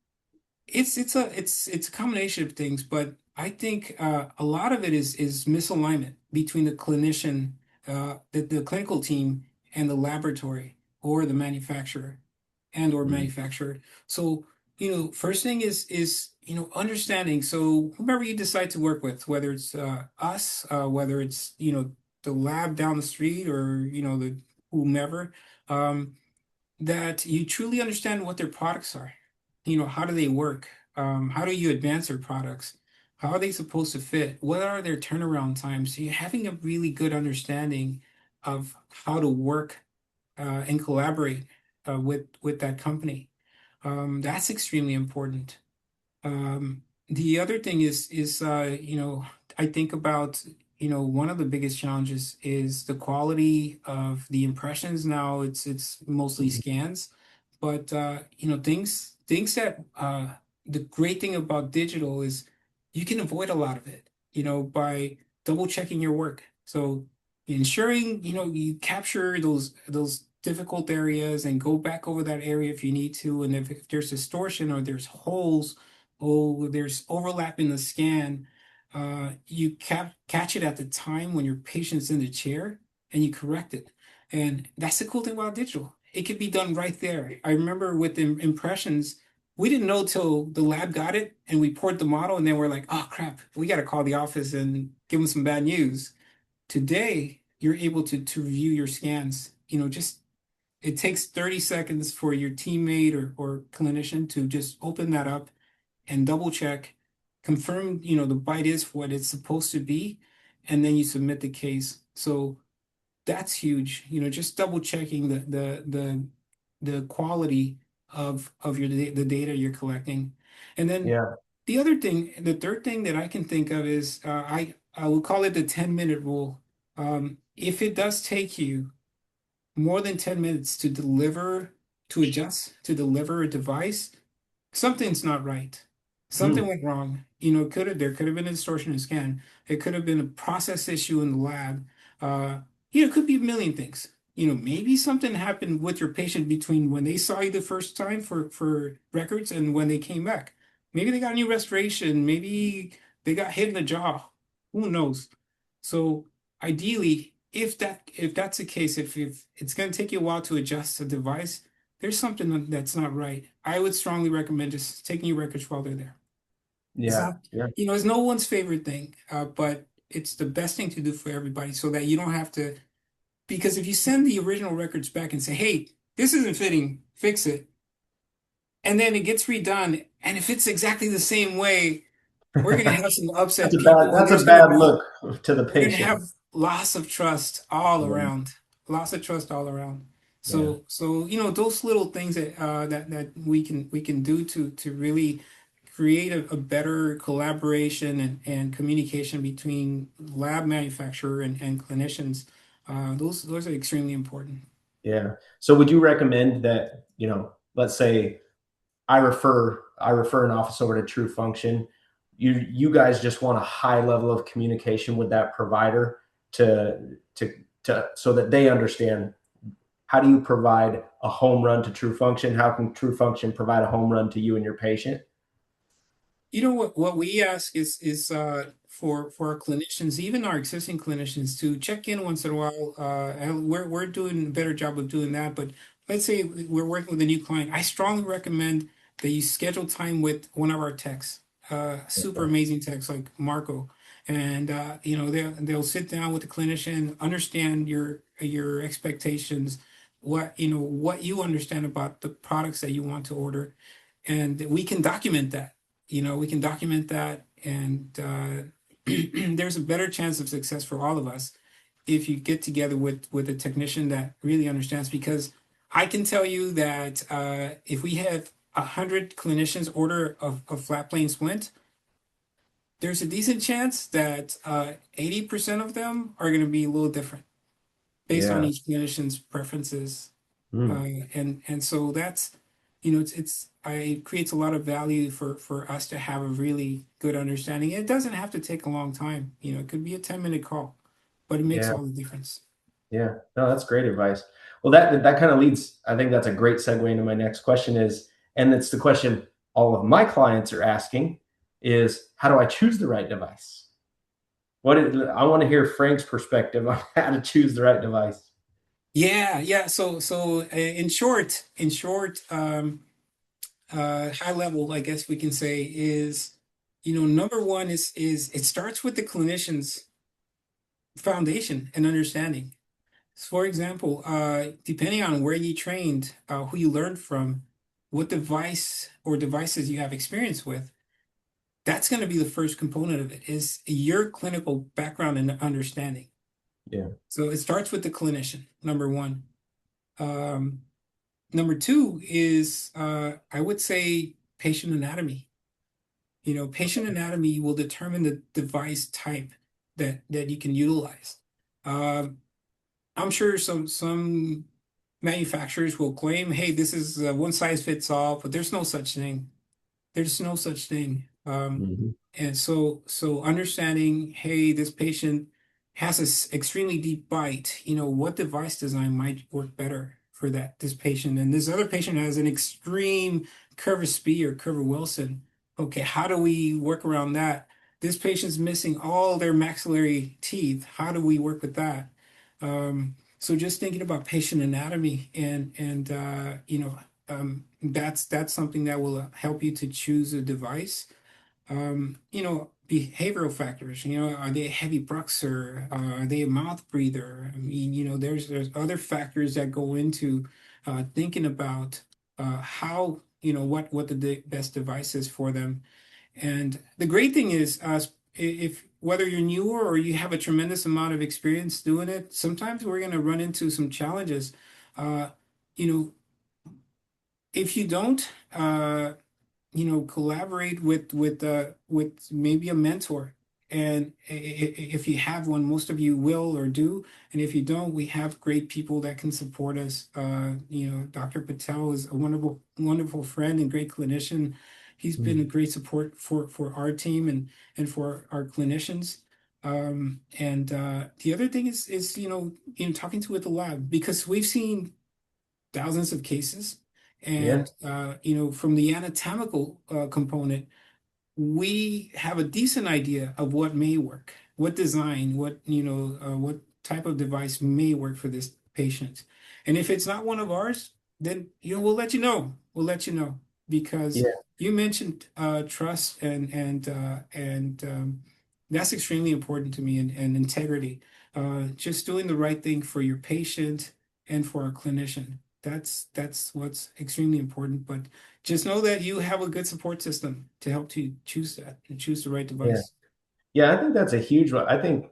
it's a combination of things, but I think a lot of it is misalignment between the clinician, the clinical team, and the laboratory or the manufacturer and or Mhm. manufacturer. So first thing is understanding. So whomever you decide to work with, whether it's us, whether it's the lab down the street, or the whomever. That you truly understand what their products are. How do they work? How do you advance their products? How are they supposed to fit? What are their turnaround times? So you're having a really good understanding of how to work and collaborate with that company. That's extremely important. The other thing is I think about one of the biggest challenges is the quality of the impressions. Now it's mostly scans, But things that the great thing about digital is you can avoid a lot of it, by double checking your work. So ensuring, you capture those difficult areas and go back over that area if you need to. And if there's distortion or there's holes, or there's overlap in the scan, you catch it at the time when your patient's in the chair and you correct it. And that's the cool thing about digital. It could be done right there. I remember with the impressions, we didn't know till the lab got it and we poured the model, and then we're like, oh crap, we got to call the office and give them some bad news. Today, you're able to review your scans. Just it takes 30 seconds for your teammate or clinician to just open that up and double check, confirm, the bite is what it's supposed to be, and then you submit the case. So that's huge. Just double checking the quality of the data you're collecting. And then Yeah. the third thing that I can think of is I will call it the 10-minute rule. If it does take you more than 10 minutes to deliver a device, something's not right. Something Mm. went wrong. There could have been a distortion in scan. It could have been a process issue in the lab. Uh, it could be a million things. Maybe something happened with your patient between when they saw you the first time for records and when they came back. Maybe they got a new restoration. Maybe they got hit in the jaw. Who knows? So ideally, if that's the case, if it's going to take you a while to adjust the device, there's something that's not right. I would strongly recommend just taking your records while they're there. It's Yeah. not, Yeah. it's no one's favorite thing, but it's the best thing to do for everybody so that you don't have to, because if you send the original records back and say, hey, this isn't fitting, fix it, and then it gets redone, and if it's exactly the same way, we're going to have some upset people, and That's a bad look to the we're going to have patient. loss of trust all Yeah. around. Loss of trust all around. Yeah. So those little things that we can do to really create a better collaboration and communication between lab manufacturer and clinicians. Those are extremely important. Yeah. So would you recommend that, let's say I refer an office over to True Function. You guys just want a high level of communication with that provider to so that they understand, how do you provide a home run to True Function? How can True Function provide a home run to you and your patient? What we ask is for our clinicians, even our existing clinicians, to check in once in a while. And we're doing a better job of doing that. But let's say we're working with a new client. I strongly recommend that you schedule time with one of our techs, super amazing techs like Marco, and they'll sit down with the clinician, understand your expectations, what you understand about the products that you want to order, and we can document that. We can document that, and there's a better chance of success for all of us if you get together with a technician that really understands. Because I can tell you that if we have 100 clinicians order a flat plane splint, there's a decent chance that 80% of them are going to be a little different based on Yeah. each clinician's preferences. Mm. And so that's, it creates a lot of value for us to have a really good understanding. It doesn't have to take a long time. It could be a 10-minute call, but it makes Yeah. all the difference. Yeah. No, that's great advice. Well, that kind of leads, I think that's a great segue into my next question and it's the question all of my clients are asking is, how do I choose the right device? I want to hear Frank's perspective on how to choose the right device. Yeah, yeah. So in short, high level, I guess we can say is, number one is it starts with the clinician's foundation and understanding. For example, depending on where you trained, who you learned from, what device or devices you have experience with, that's going to be the first component of it, is your clinical background and understanding. Yeah. So it starts with the clinician, number one. Um, Number two is, I would say, patient anatomy. Patient anatomy will determine the device type that you can utilize. Um, I'm sure some manufacturers will claim, hey, this is one size fits all, but there's no such thing. There's no such thing. Mhm. And so understanding, hey, this patient has an extremely deep bite, what device design might work better for this patient? And this other patient has an extreme curved Spee or curved Wilson. Okay, how do we work around that? This patient's missing all their maxillary teeth. How do we work with that? So just thinking about patient anatomy and that's something that will help you to choose a device. Behavioral factors, are they a heavy bruxer? Are they a mouth breather? I mean, there's other factors that go into thinking about how, what the best device is for them. And the great thing is, if whether you're newer or you have a tremendous amount of experience doing it, sometimes we're going to run into some challenges. Uh, you know, if you don't, collaborate with maybe a mentor. And if you have one, most of you will or do. And if you don't, we have great people that can support us. Dr. Patel is a wonderful, wonderful friend and great clinician. He's been a great support for our team and for our clinicians. And the other thing is talking to with the lab, because we've seen thousands of cases. Yeah. And, from the anatomical component, we have a decent idea of what may work, what design, what type of device may work for this patient. And if it's not one of ours, then, we'll let you know. We'll let you know because Yeah. you mentioned trust and that's extremely important to me and integrity. Just doing the right thing for your patient and for our clinician. That's what's extremely important. But just know that you have a good support system to help you choose that and choose the right Yeah. device. Yeah. I think that's a huge one. I think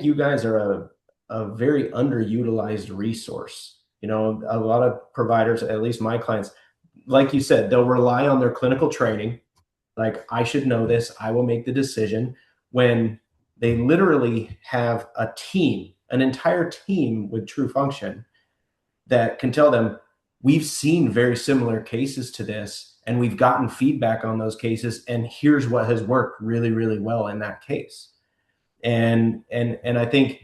you guys are a very underutilized resource. A lot of providers, at least my clients, like you said, they'll rely on their clinical training. Like, I should know this, I will make the decision, when they literally have a team, an entire team with True Function that can tell them, we've seen very similar cases to this and we've gotten feedback on those cases, and here's what has worked really, really well in that case. And I think,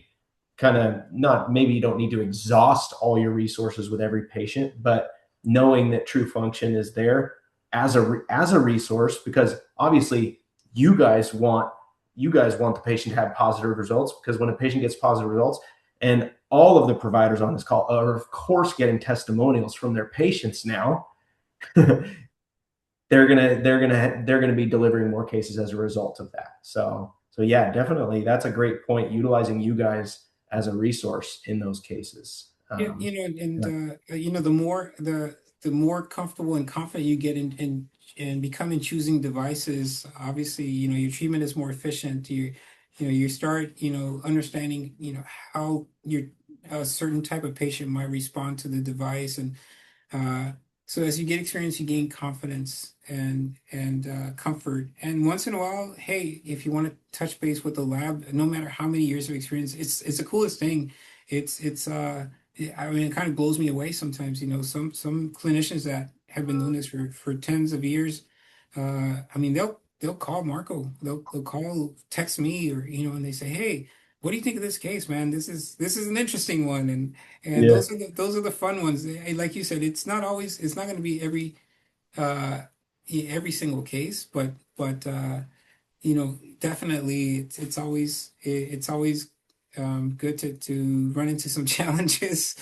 kind of, not, maybe you don't need to exhaust all your resources with every patient, but knowing that True Function is there as a resource, because obviously you guys want the patient to have positive results, because when a patient gets positive results, and all of the providers on this call are of course getting testimonials from their patients now, they're gonna be delivering more cases as a result of that. So yeah, definitely, that's a great point. Utilizing you guys as a resource in those cases. Yeah, and the more comfortable and confident you get in becoming choosing devices, obviously, your treatment is more efficient. You start, understanding, how a certain type of patient might respond to the device. And uh, so as you get experience, you gain confidence and comfort. And once in a while, hey, if you want to touch base with the lab, no matter how many years of experience, it's the coolest thing. It's I mean, it kind of blows me away sometimes. Some clinicians that have been doing this for tens of years. I mean, they'll call Marco. They'll call, text me, or and they say, hey, what do you think of this case, man? This is an interesting one. And Yeah. those are the fun ones. Like you said, it's not going to be uh every single case, but definitely it's always good to run into some challenges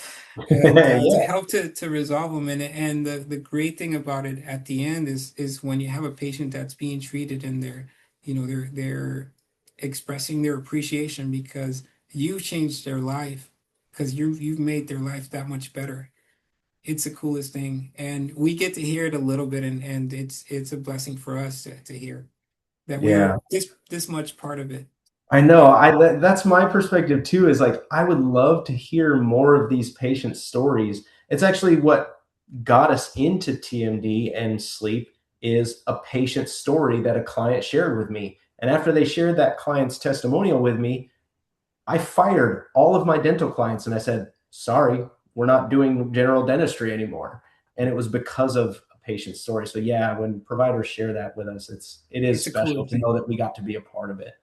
and to Yeah. help to resolve them. And the great thing about it at the end is when you have a patient that's being treated and they're expressing their appreciation because you've changed their life, because you've made their life that much better. It's the coolest thing, and we get to hear it a little bit, and it's a blessing for us to hear that we are Yeah. this much part of it. I know. That's my perspective too, is like, I would love to hear more of these patient stories. It's actually what got us into TMD and sleep, is a patient story that a client shared with me. And after they shared that client's testimonial with me, I fired all of my dental clients and I said, sorry, we're not doing general dentistry anymore. And it was because of a patient's story. So yeah, when providers share that with us, it is It's a cool special to thing. know that we got to be a part of it.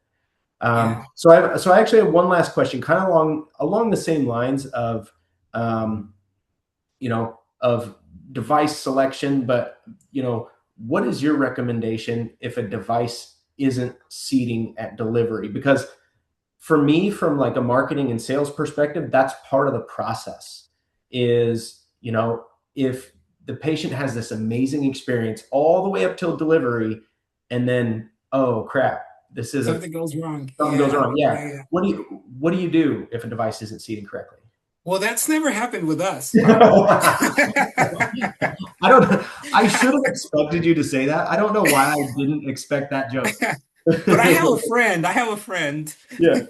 Yeah. So I actually have one last question, kind of along the same lines of, of device selection, but what is your recommendation if a device isn't seating at delivery? Because for me, from like a marketing and sales perspective, that's part of the process is, if the patient has this amazing experience all the way up till delivery, and then, oh crap, this isn't, Something goes wrong. something goes Yeah. wrong. Yeah. Yeah. What do you do if a device isn't seating correctly? Well, that's never happened with us. I don't I should have expected you to say that. I don't know why I didn't expect that joke. But I have a friend. I have a friend. Yeah.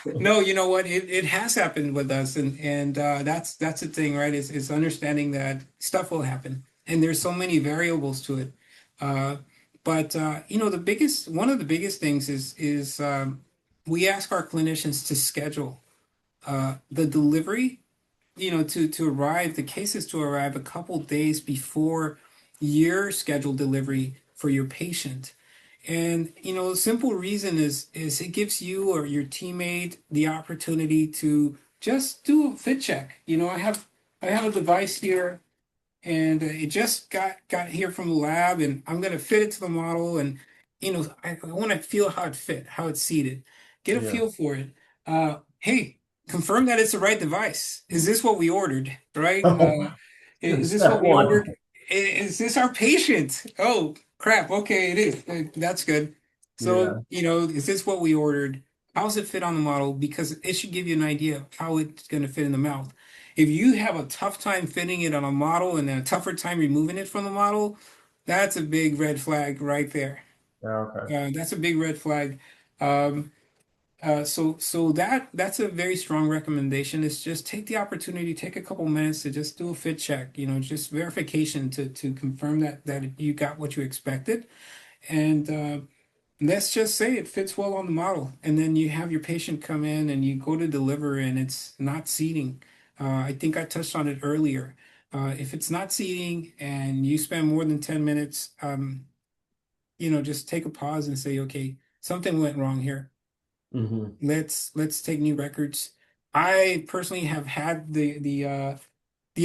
No, you know what? It has happened with us, and that's the thing, right? Is understanding that stuff will happen, and there's so many variables to it. Uh, but the biggest one of the biggest things is we ask our clinicians to schedule the delivery, to arrive, the cases to arrive a couple days before your scheduled delivery for your patient. And the simple reason is it gives you or your teammate the opportunity to just do a fit check. I have a device here, and it just got here from the lab, and I'm gonna fit it to the model, and I want to feel how it fit, how it's seated, get a Yeah. feel for it. Hey, confirm that it's the right device. Is this what we ordered? Right? Is this Step what we one. ordered? Is this our patient? Oh crap! Okay, it is. That's good. So Yeah. is this what we ordered? How does it fit on the model? Because it should give you an idea of how it's going to fit in the mouth. If you have a tough time fitting it on a model and then a tougher time removing it from the model, that's a big red flag right there. Yeah, okay. That's a big red flag. Um, so that's a very strong recommendation. Is just take the opportunity, take a couple minutes to just do a fit check. Just verification to confirm that you got what you expected, and let's just say it fits well on the model, and then you have your patient come in and you go to deliver and it's not seating. I think I touched on it earlier. If it's not seating and you spend more than 10 minutes, just take a pause and say, okay, something went wrong here. Hmm. Let's take new records. I personally have had the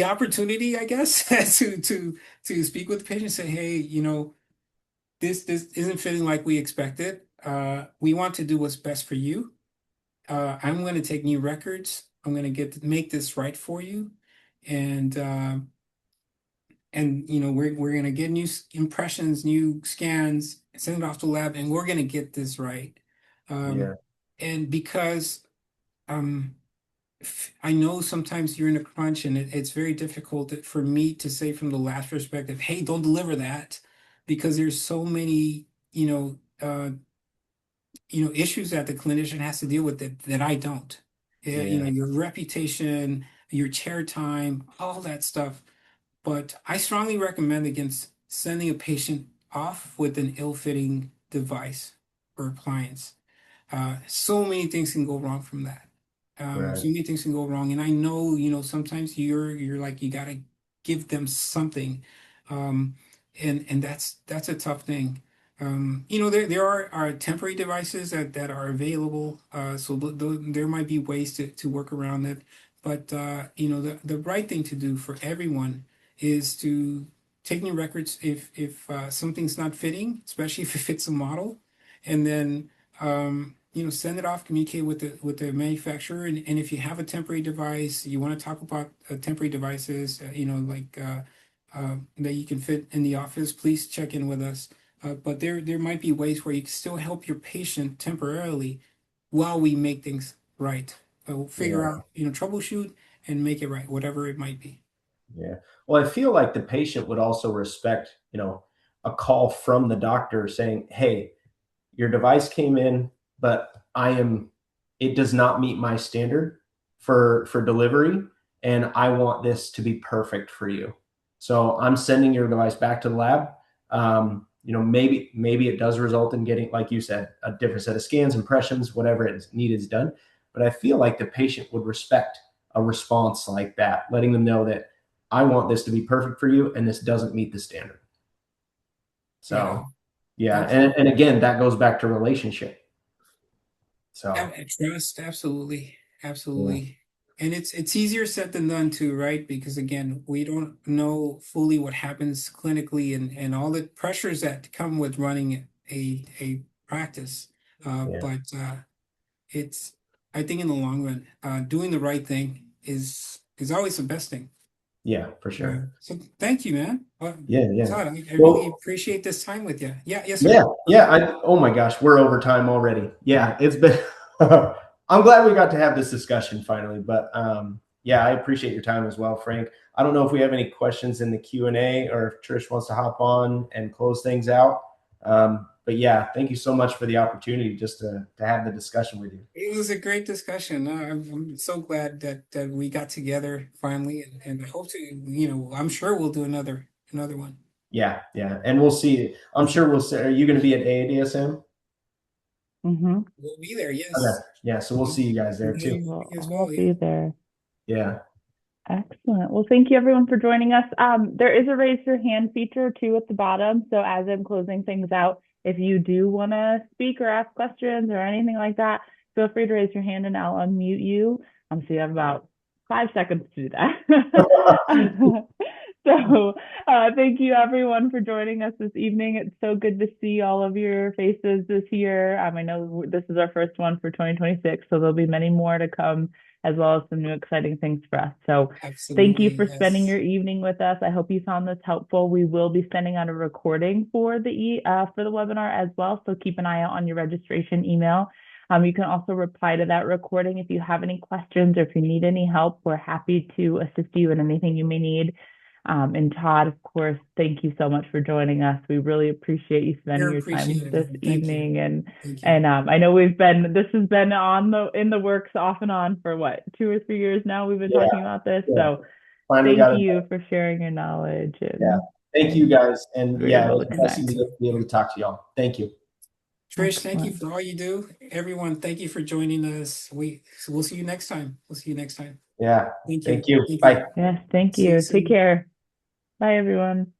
opportunity, I guess, to speak with the patient, say, hey, this isn't fitting like we expected. We want to do what's best for you. I'm going to take new records. I'm going to make this right for you, and we're going to get new impressions, new scans, send it off to the lab, and we're going to get this right. Yeah. And because um, I know sometimes you're in a crunch, and it's very difficult for me to say from the last perspective, hey, don't deliver that, because there's so many, issues that the clinician has to deal with that I don't. Yeah, Yeah. your reputation, your chair time, all that stuff. But I strongly recommend against sending a patient off with an ill-fitting device or appliance. So many things can go wrong from that. So Right. many things can go wrong, and I know, sometimes you're like you gotta give them something, um, and that's a tough thing. There are temporary devices that are available, so there might be ways to work around it. But the right thing to do for everyone is to take new records if something's not fitting, especially if it fits a model, and then send it off, communicate with the manufacturer, and if you have a temporary device, you want to talk about temporary devices, that you can fit in the office, please check in with us. But there might be ways where you can still help your patient temporarily while we make things right. We'll figure Yeah. out, troubleshoot and make it right, whatever it might be. Yeah. Well, I feel like the patient would also respect, a call from the doctor saying, "Hey, your device came in, but it does not meet my standard for delivery, and I want this to be perfect for you. So I'm sending your device back to the lab. Maybe it does result in getting, like you said, a different set of scans, impressions, whatever is needed is done. But I feel like the patient would respect a response like that, letting them know that I want this to be perfect for you and this doesn't meet the standard. So yeah. And again, that goes back to relationship. So Trust, absolutely, absolutely. And it's easier said than done too, right? Because again, we don't know fully what happens clinically and all the pressures that come with running a practice. But it's I think in the long run, doing the right thing is always the best thing. yeah, for sure. So thank you, man. Yeah. Todd, I really Well, appreciate this time with you. Yeah, yes, sir. yeah. Oh my gosh, we're over time already. Yeah, it's been. I'm glad we got to have this discussion finally. But yeah, I appreciate your time as well, Frank. I don't know if we have any questions in the Q&A or if Trish wants to hop on and close things out. But yeah, thank you so much for the opportunity just to have the discussion with you. It was a great discussion. I'm so glad that we got together finally, and I hope to, I'm sure we'll do another one. Yeah. And we'll see. I'm sure we'll see. Are you going to be at AADSM? Mm-hmm. We'll be there, Okay. yes. Yeah. So we'll see you guys there too. As We'll well, be there. Yeah. Excellent. Well, thank you everyone for joining us. There is a raise your hand feature too at the bottom. So as I'm closing things out, if you do want to speak or ask questions or anything like that, feel free to raise your hand and I'll unmute you. So you have about 5 seconds to do that. So thank you everyone for joining us this evening. It's so good to see all of your faces this year. I know this is our first one for 2026, so there'll be many more to come, as well as some new exciting things for us. So thank you for spending your evening with us. I hope you found this helpful. We will be sending out a recording for the webinar as well, so keep an eye out on your registration email. You can also reply to that recording if you have any questions or if you need any help. We're happy to assist you in anything you may need. And Todd, of course, thank you so much for joining us. We really appreciate you spending your time this evening. And I know this has been in the works off and on for what, 2 or 3 years now we've been talking about this. So finally thank you for sharing your knowledge. And thank you guys. And yeah, it was nice to be able to talk to y'all. Thank you. Trish, thank you for all you do. Everyone, thank you for joining us. We'll see you next time. Yeah. Thank you. Bye. Yes, thank you. Take care. Bye, everyone.